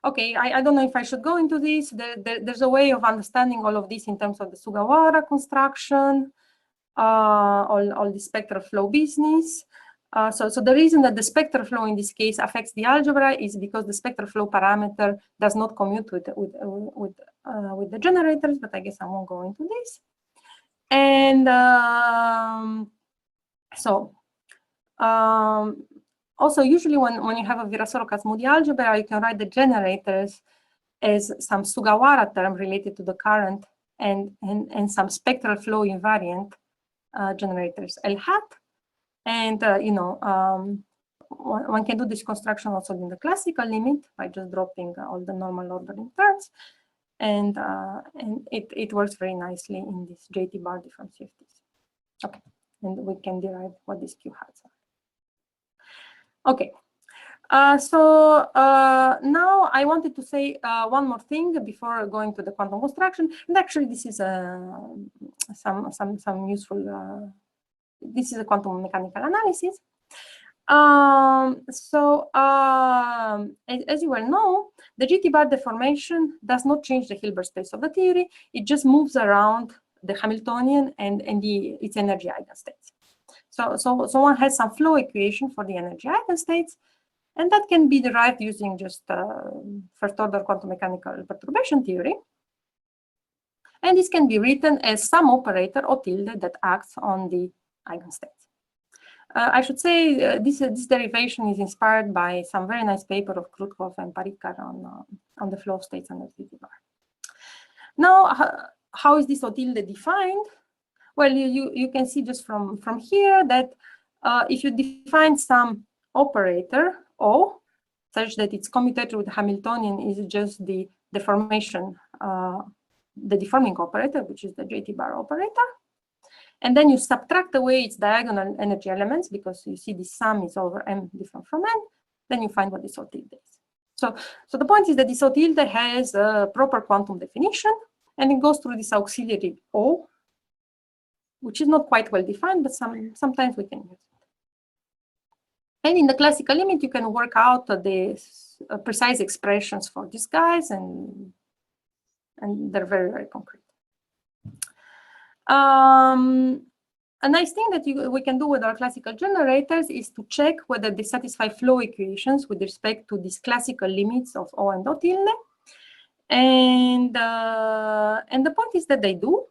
Okay, I don't know if I should go into this. There's a way of understanding all of this in terms of the Sugawara construction, all the spectral flow business. So the reason that the spectral flow in this case affects the algebra is because the spectral flow parameter does not commute with the generators, but I guess I won't go into this. And also usually when you have a Virasoro-Katz-Moody algebra, you can write the generators as some Sugawara term related to the current and some spectral flow invariant generators L hat. And, one can do this construction also in the classical limit by just dropping all the normal ordering terms. And it works very nicely in this JT bar different CFTs. Okay, and we can derive what these Q hats are. Okay, now I wanted to say one more thing before going to the quantum construction. And actually, this is some useful. This is a quantum mechanical analysis. As you well know, the GT bar deformation does not change the Hilbert space of the theory. It just moves around the Hamiltonian and its energy eigenstates. So one has some flow equation for the energy eigenstates, and that can be derived using just first order quantum mechanical perturbation theory. And this can be written as some operator or tilde that acts on the eigenstates. I should say this derivation is inspired by some very nice paper of Krutkov and Parikar on the flow of states under GT bar. Now, how is this O tilde defined? Well, you can see just from here that if you define some operator O such that its commutator with Hamiltonian is just the deformation, the deforming operator, which is the JT bar operator. And then you subtract away its diagonal energy elements because you see the sum is over m different from n, then you find what this O tilde is. So the point is that this O tilde has a proper quantum definition, and it goes through this auxiliary O, which is not quite well defined, but sometimes we can use it. And in the classical limit, you can work out the precise expressions for these guys, and they're very, very concrete. A nice thing that we can do with our classical generators is to check whether they satisfy flow equations with respect to these classical limits of O and O tilde. And the point is that they do.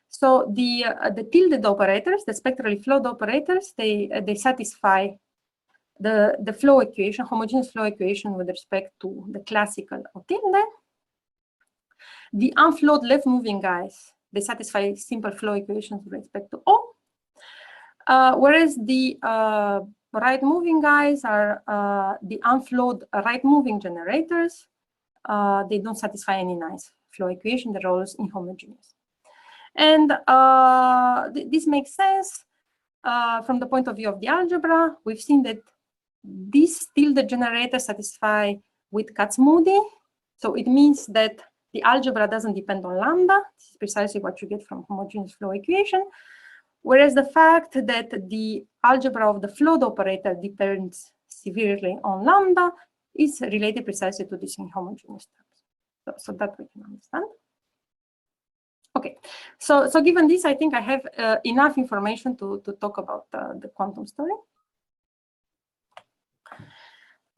So the tilde operators, the spectrally flowed operators, they satisfy the flow equation, homogeneous flow equation with respect to the classical O tilde. The unflowed left moving guys, they satisfy simple flow equations with respect to O. Whereas the right moving guys are the unflowed right moving generators. They don't satisfy any nice flow equation. They're always inhomogeneous. And this makes sense from the point of view of the algebra. We've seen that these tilde generators satisfy Witt-Katz-Moody. So it means that the algebra doesn't depend on lambda. This is precisely what you get from homogeneous flow equation. Whereas the fact that the algebra of the float operator depends severely on lambda is related precisely to this in homogeneous terms. So that we can understand. Okay, so given this, I think I have enough information to talk about the quantum story.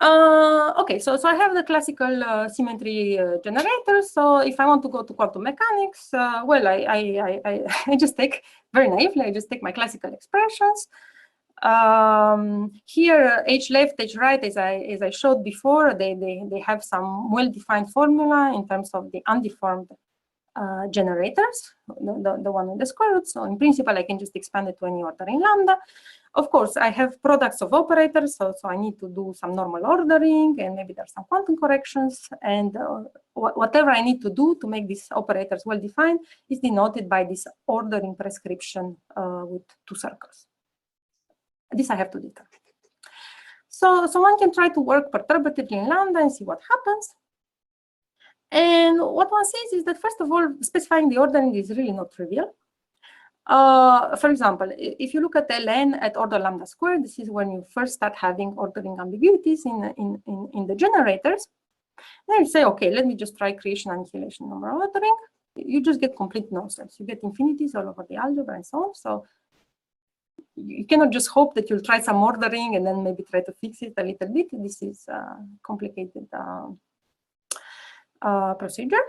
Okay, so I have the classical symmetry generator. So if I want to go to quantum mechanics, well, I just take, very naively, I just take my classical expressions. Here, H left, H right, as I showed before, they have some well-defined formula in terms of the undeformed generators, the one in the square root. So in principle, I can just expand it to any order in lambda. Of course, I have products of operators, so I need to do some normal ordering, and maybe there's some quantum corrections, and whatever I need to do to make these operators well-defined is denoted by this ordering prescription with two circles. This I have to determine. So one can try to work perturbatively in lambda and see what happens. And what one says is that, first of all, specifying the ordering is really not trivial. For example, if you look at Ln at order lambda squared, this is when you first start having ordering ambiguities in the generators. Then you say, okay, let me just try creation, annihilation, number ordering. You just get complete nonsense. You get infinities all over the algebra and so on. So you cannot just hope that you'll try some ordering and then maybe try to fix it a little bit. This is a complicated procedure.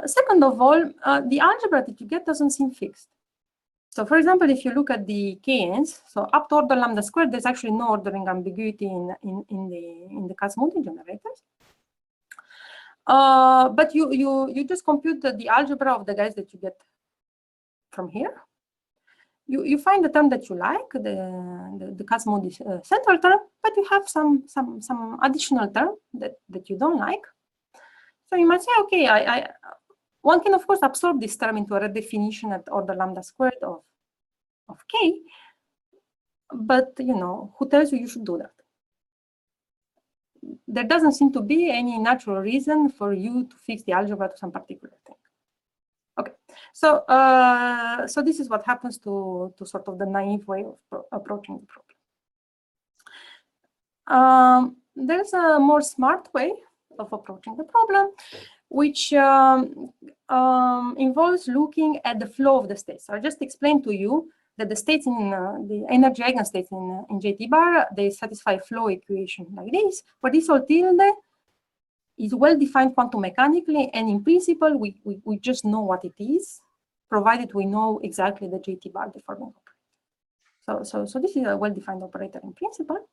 Second of all, the algebra that you get doesn't seem fixed. So for example, if you look at the kns, so up to order lambda squared, there's actually no ordering ambiguity in the Kaz-Moody generators. But you just compute the algebra of the guys that you get from here. You find the term that you like, the Kaz-Moody central term, but you have some additional term that you don't like. So you might say, okay, one can of course absorb this term into a redefinition at order lambda squared of k, but who tells you should do that? There doesn't seem to be any natural reason for you to fix the algebra to some particular thing. Okay, so so this is what happens to sort of the naive way of approaching the problem. There's a more smart way of approaching the problem, which involves looking at the flow of the states. So I just explained to you that the states in the energy eigenstates in JT bar, they satisfy a flow equation like this, but this all tilde is well defined quantum mechanically, and in principle, we just know what it is, provided we know exactly the JT bar deforming operator. So this is a well defined operator in principle.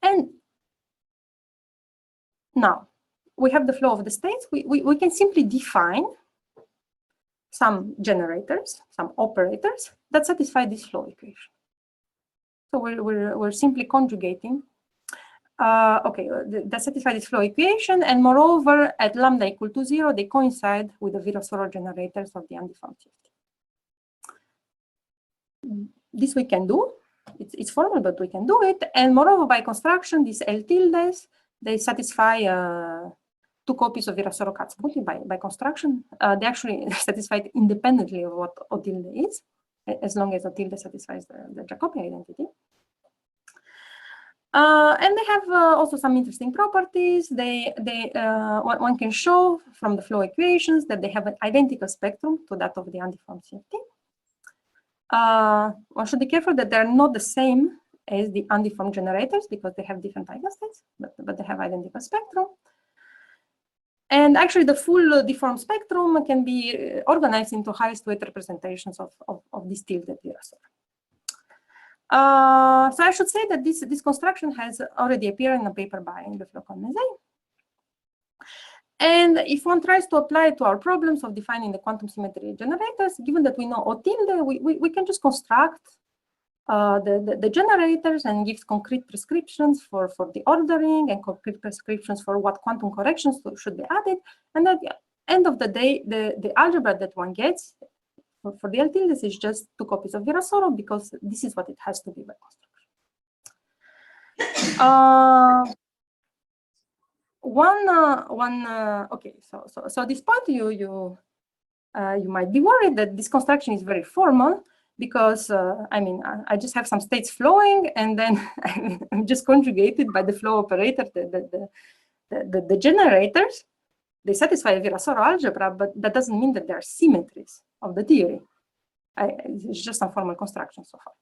And now we have the flow of the states. We can simply define some generators, some operators that satisfy this flow equation. So we're simply conjugating. That satisfy this flow equation, and moreover, at lambda equal to 0, they coincide with the Virasoro generators of the undeformed CFT. This we can do. It's formal, but we can do it. And moreover, by construction, these L tildes, they satisfy 2 copies of Virasoro Kaz-Moody by construction. They actually satisfy it independently of what O tilde is, as long as O tilde satisfies the Jacobi identity. And they have also some interesting properties. One can show from the flow equations that they have an identical spectrum to that of the undeformed CFT. One should be careful that they're not the same as the undeformed generators because they have different eigenstates, but they have identical spectrum. And actually, the full deformed spectrum can be organized into highest weight representations of this tilde Virasoro. So I should say that this construction has already appeared in a paper by Le Floch and Mézet. And if one tries to apply it to our problems of defining the quantum symmetry generators, given that we know O tilde, we can just construct the generators and give concrete prescriptions for the ordering and concrete prescriptions for what quantum corrections should be added. And at the end of the day, the algebra that one gets for the L tildes is just 2 copies of Virasoro, because this is what it has to be by construction. Okay, so at this point you might be worried that this construction is very formal because I mean I just have some states flowing and then I'm just conjugated by the flow operator the generators. They satisfy a Virasoro algebra, but that doesn't mean that they are symmetries of the theory. It's just some formal construction so far.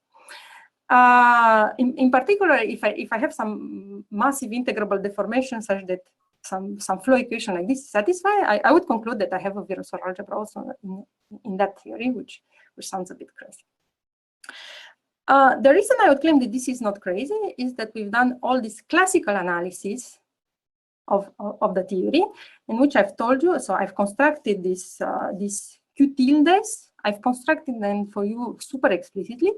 In particular, if I have some massive integrable deformation such that some flow equation like this is satisfied, I would conclude that I have a Virasoro algebra also in that theory, which sounds a bit crazy. The reason I would claim that this is not crazy is that we've done all this classical analysis of the theory, in which I've told you, so I've constructed these Q tildes, I've constructed them for you super explicitly,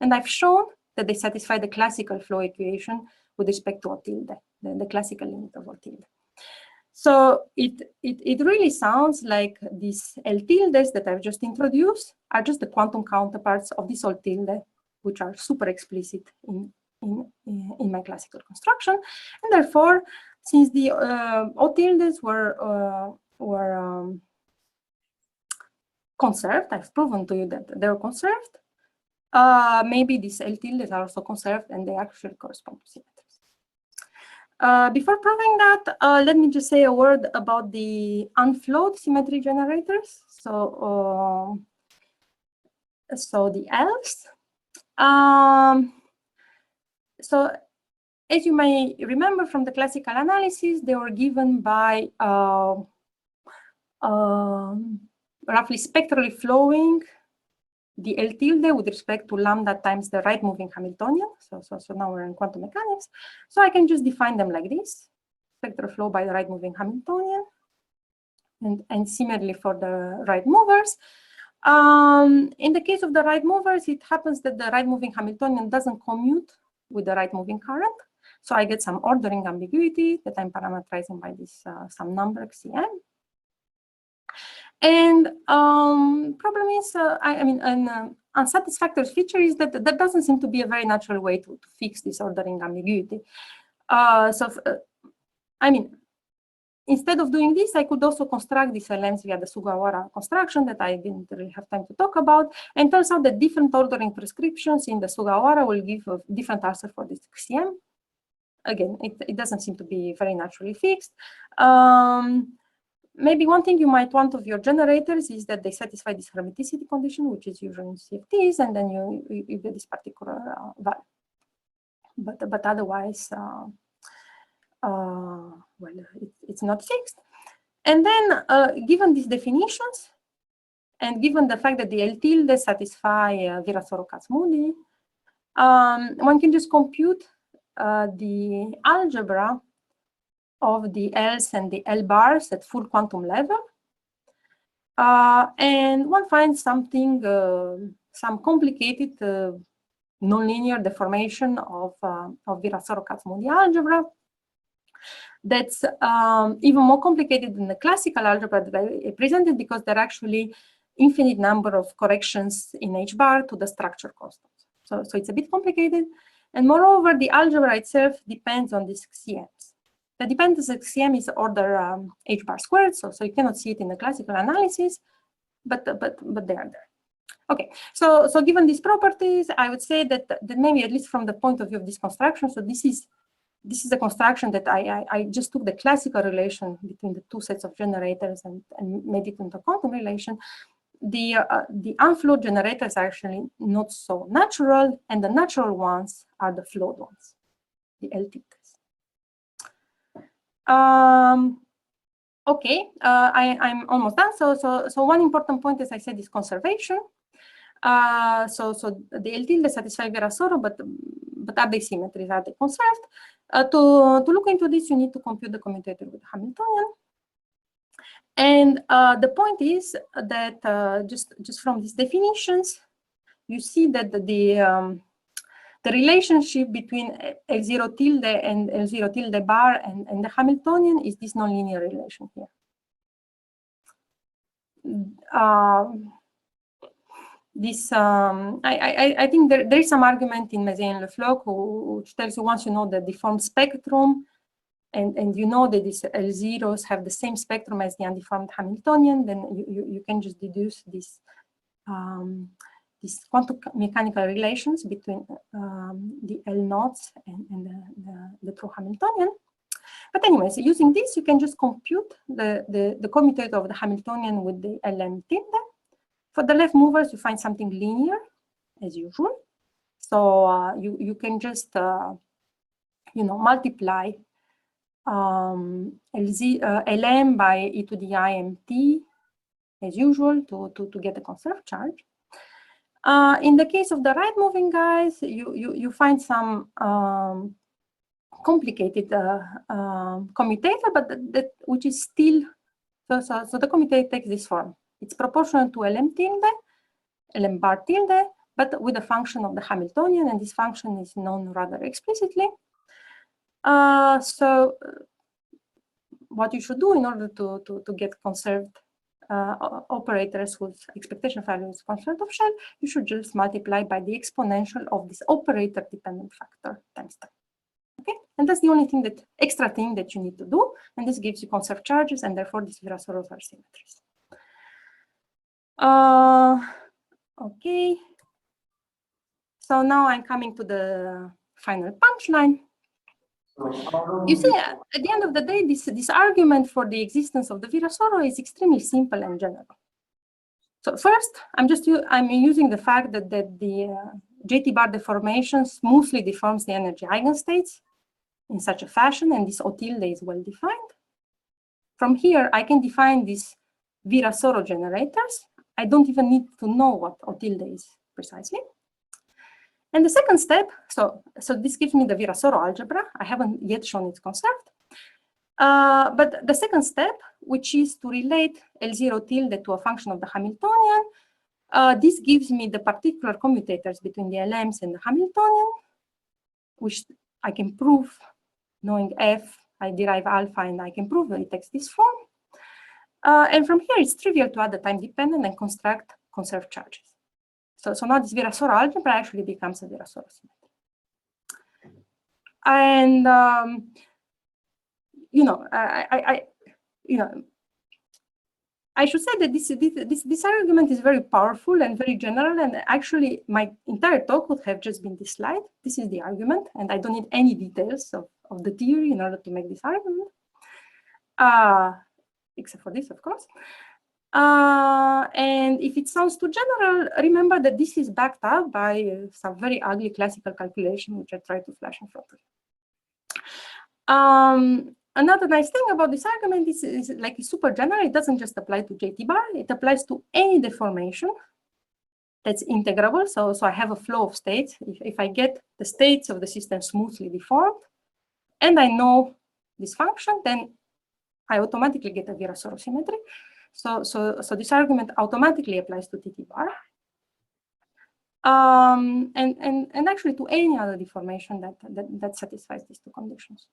and I've shown that they satisfy the classical flow equation with respect to O tilde, the classical limit of O tilde. So it really sounds like these L tildes that I've just introduced are just the quantum counterparts of this O tilde, which are super explicit in my classical construction, and therefore, since the O tildes were conserved, I've proven to you that they're conserved. Maybe these L tildes are also conserved and they actually correspond to symmetries. Before proving that, let me just say a word about the unflowed symmetry generators. So the Ls. So as you may remember from the classical analysis, they were given by roughly spectrally flowing the L tilde with respect to lambda times the right moving Hamiltonian. So now we're in quantum mechanics. So I can just define them like this: spectral flow by the right moving Hamiltonian, and similarly for the right movers. In the case of the right movers, it happens that the right moving Hamiltonian doesn't commute with the right moving current. So I get some ordering ambiguity that I'm parameterizing by this some number Cm. And problem is, I mean, an unsatisfactory feature is that that doesn't seem to be a very natural way to fix this ordering ambiguity. I mean, instead of doing this, I could also construct these LMs via the Sugawara construction that I didn't really have time to talk about. And turns out that different ordering prescriptions in the Sugawara will give a different answer for this Cm. Again, it doesn't seem to be very naturally fixed. Maybe one thing you might want of your generators is that they satisfy this hermiticity condition, which is usually in CFTs, and then you get this particular value. But otherwise, well, it's not fixed. And then, given these definitions, and given the fact that the L tilde satisfy Virasoro-Kac-Moody, one can just compute the algebra of the Ls and the L bars at full quantum level. And one finds something, some complicated nonlinear deformation of Virasoro-Kac-Moody algebra that's even more complicated than the classical algebra that I presented, because there are actually infinite number of corrections in H bar to the structure constants. So it's a bit complicated. And moreover, the algebra itself depends on these Cms. The dependence of Cm is order H bar squared, so you cannot see it in the classical analysis, but they are there. Okay, so given these properties, I would say that maybe at least from the point of view of this construction, so this is a construction that I just took the classical relation between the two sets of generators and made it into a quantum relation. The unflowed generators are actually not so natural, and the natural ones are the flowed ones, the L tildes. Okay, I'm almost done. So one important point, as I said, is conservation. So the L tilde satisfy Virasoro, but are they symmetries? Are they conserved? To look into this, you need to compute the commutator with Hamiltonian. And the point is that just from these definitions, you see that the relationship between L0 tilde and L0 tilde bar and the Hamiltonian is this nonlinear relation here. I think there is some argument in Mézières and Le Floch which tells you once you know the deformed spectrum, and you know that these L0s have the same spectrum as the undeformed Hamiltonian, then you can just deduce this these quantum mechanical relations between the L naughts and the true Hamiltonian. But anyways, using this, you can just compute the commutator of the Hamiltonian with the Lm tilde. For the left movers, you find something linear, as usual. So you can just multiply Lm by e to the imt, as usual, to get the conserved charge. In the case of the right moving guys, you find some complicated commutator, but which is still, so the commutator takes this form. It's proportional to Lm tilde, Lm bar tilde, but with a function of the Hamiltonian, and this function is known rather explicitly. So what you should do in order to get conserved operators whose expectation value is conserved of shell, you should just multiply by the exponential of this operator dependent factor times time. Okay, and that's the only thing extra thing that you need to do, and this gives you conserved charges, and therefore these Virasoros are symmetries. Okay, so now I'm coming to the final punchline. You see, at the end of the day, this argument for the existence of the Virasoro is extremely simple and general. So first, I'm using the fact that the JT bar deformation smoothly deforms the energy eigenstates in such a fashion, and this O tilde is well defined. From here, I can define these Virasoro generators. I don't even need to know what O tilde is precisely. And the second step, so this gives me the Virasoro algebra. I haven't yet shown its concept. But the second step, which is to relate L0 tilde to a function of the Hamiltonian, this gives me the particular commutators between the LMs and the Hamiltonian, which I can prove knowing F, I derive alpha, and I can prove that it takes this form. And from here, it's trivial to add the time dependent and construct conserved charges. So now this Virasoro algebra actually becomes a Virasoro symmetry. And I should say that this argument is very powerful and very general, and actually my entire talk would have just been this slide. This is the argument, and I don't need any details of the theory in order to make this argument, except for this, of course. And if it sounds too general, remember that this is backed up by some very ugly classical calculation, which I tried to flash in front of you. Another nice thing about this argument is like it's super general. It doesn't just apply to JT bar. It applies to any deformation that's integrable. So I have a flow of states. If I get the states of the system smoothly deformed, and I know this function, then I automatically get a Virasoro symmetry. So this argument automatically applies to TT bar, and actually to any other deformation that satisfies these two conditions.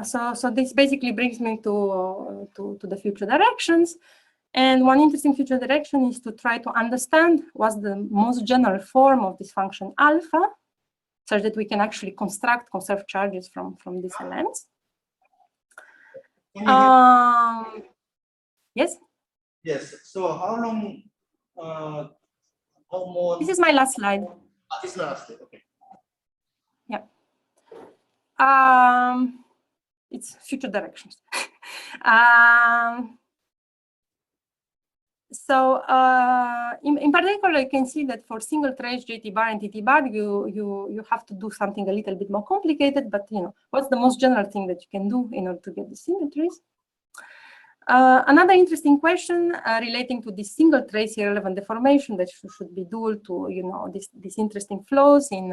So this basically brings me to the future directions. And one interesting future direction is to try to understand what's the most general form of this function alpha, such that we can actually construct conserved charges from these LMs. Yes? Yes. So how long, how more? This is my last slide. This last, okay. Yeah. It's future directions. In particular, you can see that for single trace JT bar and TT bar, you have to do something a little bit more complicated. But what's the most general thing that you can do in order to get the symmetries? Another interesting question relating to this single trace irrelevant deformation that should be dual to these interesting flows in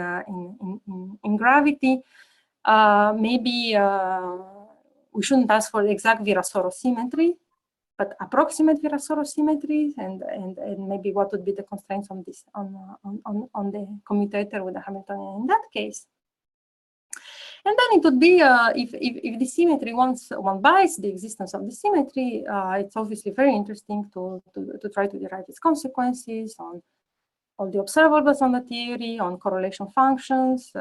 gravity. Maybe we shouldn't ask for the exact Virasoro symmetry, but approximate Virasoro symmetries, and maybe what would be the constraints on this on the commutator with the Hamiltonian in that case. And then it would be if the symmetry once one buys the existence of the symmetry, it's obviously very interesting to try to derive its consequences on all the observables on the theory, on correlation functions.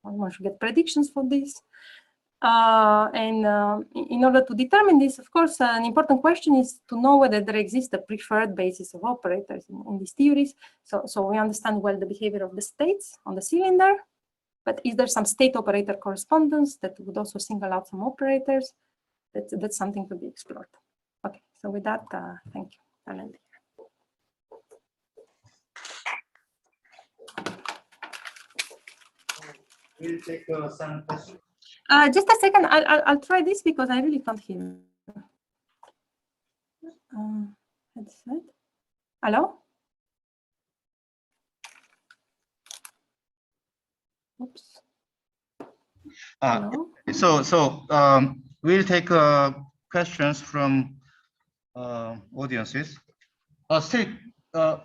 One should get predictions for this. In order to determine this, of course, an important question is to know whether there exists a preferred basis of operators in these theories. So we understand well the behavior of the states on the cylinder, but is there some state operator correspondence that would also single out some operators? That's something to be explored. Okay, so with that, thank you. I'll end here. We'll take some questions. Just a second, I'll try this because I really can't hear. Headset. Hello? Oops. Hello? We'll take questions from audiences. Still,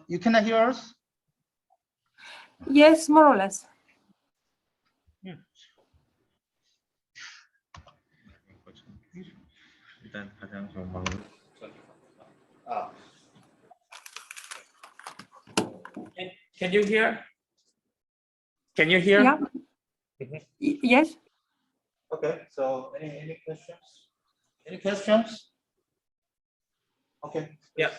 you cannot hear us? Yes, more or less. Can you hear? Can you hear? Yeah. Yes. Okay, so any questions? Any questions? Okay. Yeah.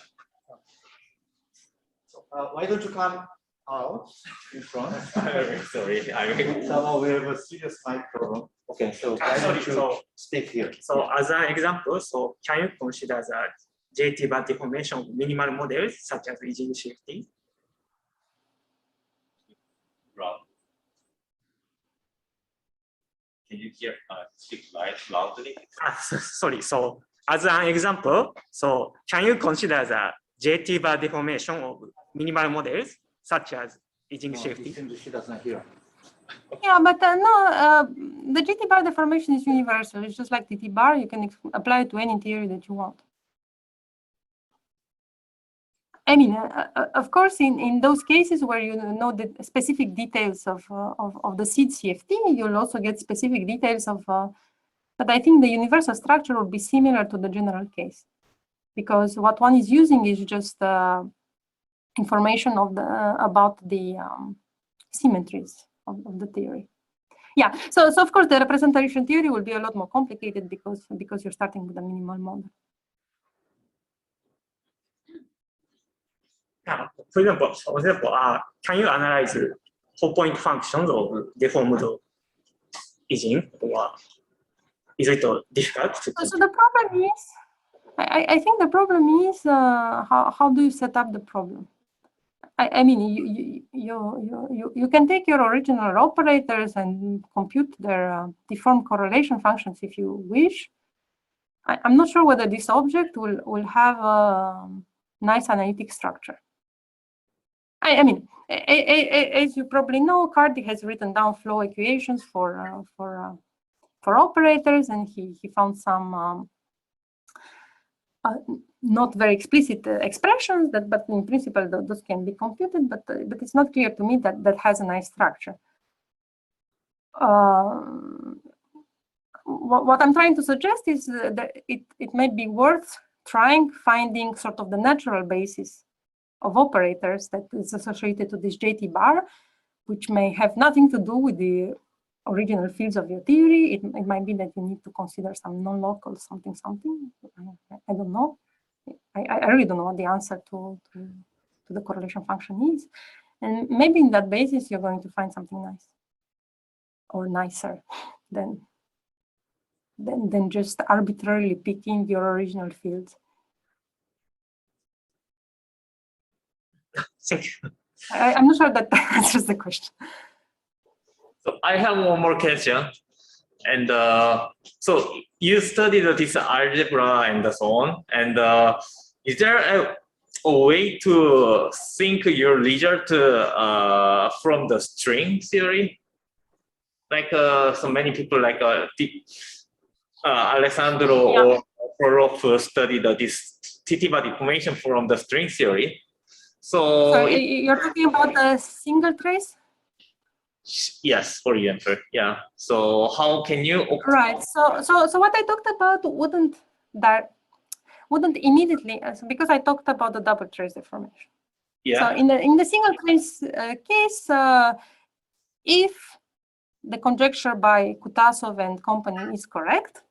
So why don't you come out in front? Sorry, So we have a serious mic problem. Okay, so why Sorry, don't you so- speak here? So as an example, so can you consider the JT bar deformation of minimal models such as Ising shifting? Rob. Can you hear? Speak loudly. Sorry, so as an example, so can you consider the JT bar deformation of minimal models such as Ising shifting? Seems she doesn't hear. Yeah, but no, the GT bar deformation is universal. It's just like TT bar. You can apply it to any theory that you want. I mean, of course, in those cases where you know the specific details of the seed CFT, you'll also get specific details of. But I think the universal structure will be similar to the general case, because what one is using is just information of the about the symmetries of the theory. Yeah. So of course the representation theory will be a lot more complicated because you're starting with a minimal model. For example, can you analyze 4-point functions of deformed Ising, or is it difficult to So the problem is, I think the problem is how do you set up the problem? I mean, you can take your original operators and compute their deformed correlation functions if you wish. I'm not sure whether this object will have a nice analytic structure. I mean, as you probably know, Kartik has written down flow equations for operators, and he found some not very explicit expressions but in principle those can be computed, but it's not clear to me that has a nice structure. What I'm trying to suggest is that it might be worth finding sort of the natural basis of operators that is associated to this JT bar, which may have nothing to do with the original fields of your theory. It might be that you need to consider some non-local something. I don't know. I really don't know what the answer to the correlation function is. And maybe in that basis, you're going to find something nice or nicer than just arbitrarily picking your original fields. Thank you. I'm not sure that answers the question. So I have one more question. And so you studied this algebra and so on. And is there a way to think your result from the string theory? Like so many people like Alessandro or Prolov studied this TT bar deformation from the string theory. So you're talking about the single trace? Yes, for example, yeah. So how can you? Right. So what I talked about wouldn't immediately, because I talked about the double trace deformation. Yeah. So in the single trace case, if the conjecture by Kutasov and company is correct,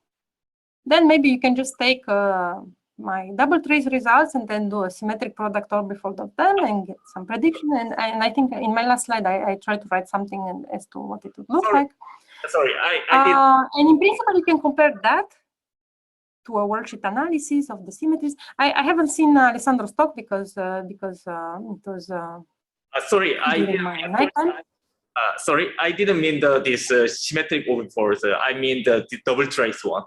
then maybe you can just take my double trace results and then do a symmetric product orbifold of them and get some prediction. And I think in my last slide, I tried to write something as to what it would look like. Sorry, I did. And in principle, you can compare that to a worksheet analysis of the symmetries. I haven't seen Alessandro's talk because it was Sorry, during my night time. sorry, I didn't mean this symmetric orbifolds. I mean the double trace one.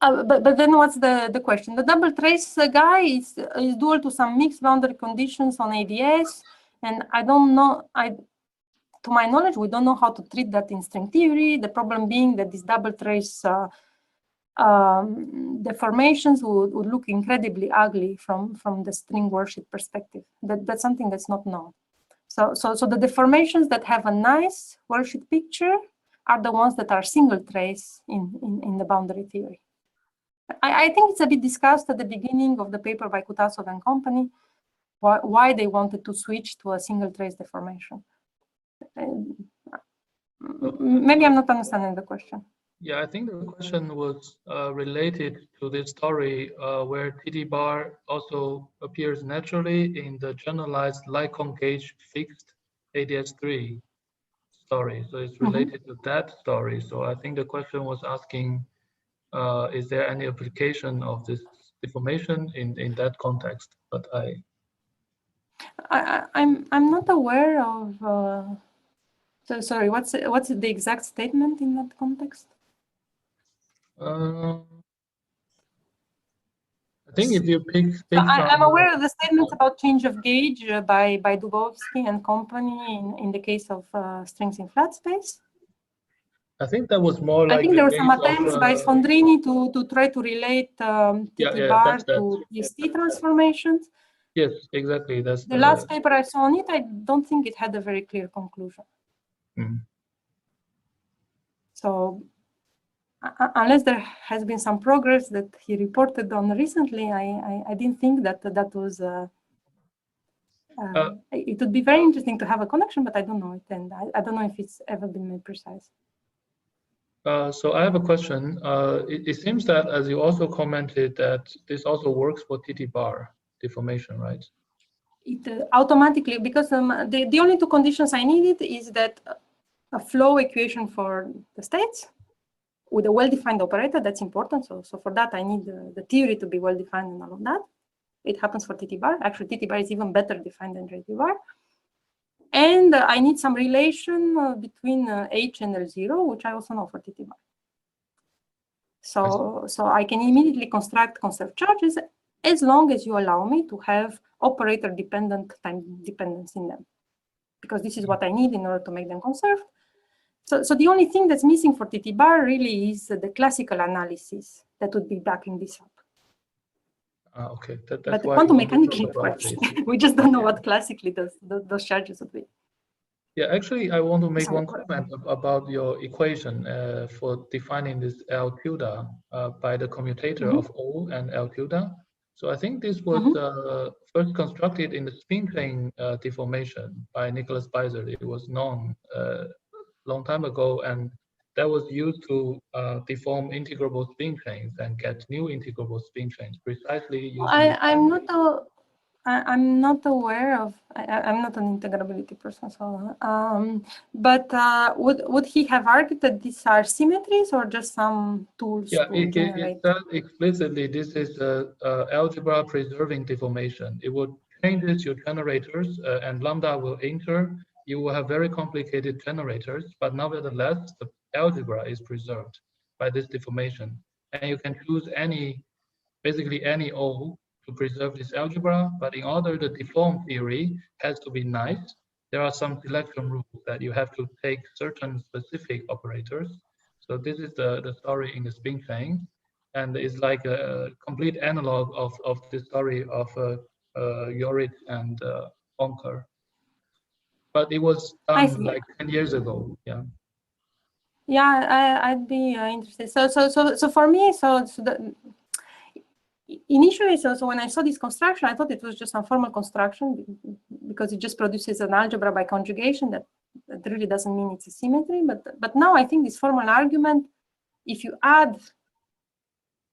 But then what's the question? The double trace guy is dual to some mixed boundary conditions on ADS, and I don't know. To my knowledge, we don't know how to treat that in string theory. The problem being that these double trace deformations would look incredibly ugly from the string worksheet perspective. That's something that's not known. So the deformations that have a nice worksheet picture are the ones that are single trace in the boundary theory. I think it's a bit discussed at the beginning of the paper by Kutasov and company, why they wanted to switch to a single trace deformation. Maybe I'm not understanding the question. Yeah, I think the question was related to this story where TT bar also appears naturally in the generalized Lycon gauge fixed ADS3 story. So it's related to that story. So I think the question was asking, is there any application of this deformation in that context? But I'm not aware of. So sorry, what's the exact statement in that context? I think if you pick I'm aware of the statements about change of gauge by Dubovsky and company in the case of strings in flat space. I think that was more like. I think there were some attempts by Sfondrini to try to relate TT bar to TST transformations. Yes, exactly. That's the last paper I saw on it. I don't think it had a very clear conclusion. So unless there has been some progress that he reported on recently, I didn't think that was. It would be very interesting to have a connection, but I don't know it, and I don't know if it's ever been made precise. So I have a question. It seems that, as you also commented, that this also works for TT bar deformation, right? It automatically, because the only two conditions I needed is that a flow equation for the states with a well-defined operator. That's important. So for that, I need the theory to be well-defined and all of that. It happens for TT bar. Actually, TT bar is even better defined than JT bar. And I need some relation between H and L0, which I also know for TT bar. So I can immediately construct conserved charges as long as you allow me to have operator-dependent time dependence in them, because this is what I need in order to make them conserved. So the only thing that's missing for TT bar really is the classical analysis that would be backing this up. Okay, that's but why quantum mechanically it works. We just don't know what classically those charges would be. Yeah, actually, I want to make one comment about your equation for defining this L tilde by the commutator of O and L tilde. So I think this was first constructed in the spin plane deformation by Nicholas Beizer. It was known long time ago, and that was used to deform integrable spin planes and get new integrable spin planes precisely using. I'm not aware of. I'm not an integrability person, so. But would he have argued that these are symmetries or just some tools? Yeah, to it generate? said explicitly this is algebra preserving deformation. It would change your generators and lambda will enter. You will have very complicated generators, but nevertheless, the algebra is preserved by this deformation. And you can choose basically any O to preserve this algebra, but in order the deform theory has to be nice, there are some selection rules that you have to take certain specific operators. So this is the story in the spin plane, and it's like a complete analog of the story of Yorit and Onker. But it was done like 10 years ago. Yeah. Yeah, I'd be interested. So for me, initially, so when I saw this construction, I thought it was just some formal construction because it just produces an algebra by conjugation that that really doesn't mean it's a symmetry. But now I think this formal argument, if you add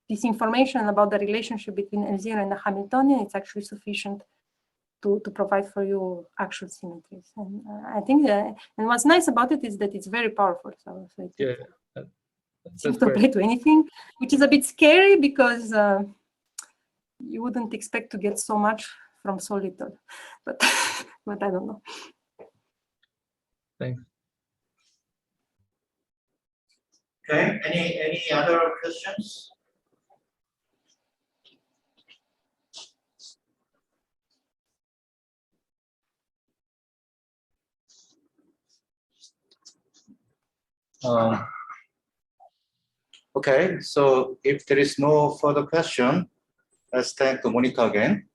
this information about the relationship between L0 and the Hamiltonian, it's actually sufficient to provide for you actual symmetries. And I think, and what's nice about it is that it's very powerful. So it Yeah, seems that's to great. apply to anything, which is a bit scary because you wouldn't expect to get so much from so little. But but I don't know. Thanks. Okay, any other questions? Okay, so if there is no further question, let's thank Monica again.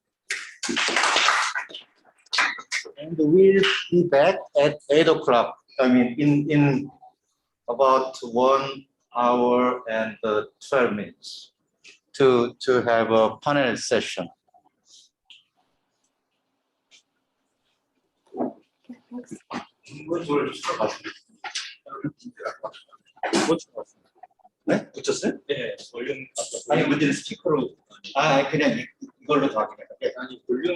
And we'll be back at 8 o'clock. I mean, in about 1 hour and 12 minutes to have a panel session. Okay, thanks. 네? 붙였어요? 네, 볼륨. 아니, 문제는 스피커로. 아, 그냥 이걸로 다 하긴 해요. 아니 볼륨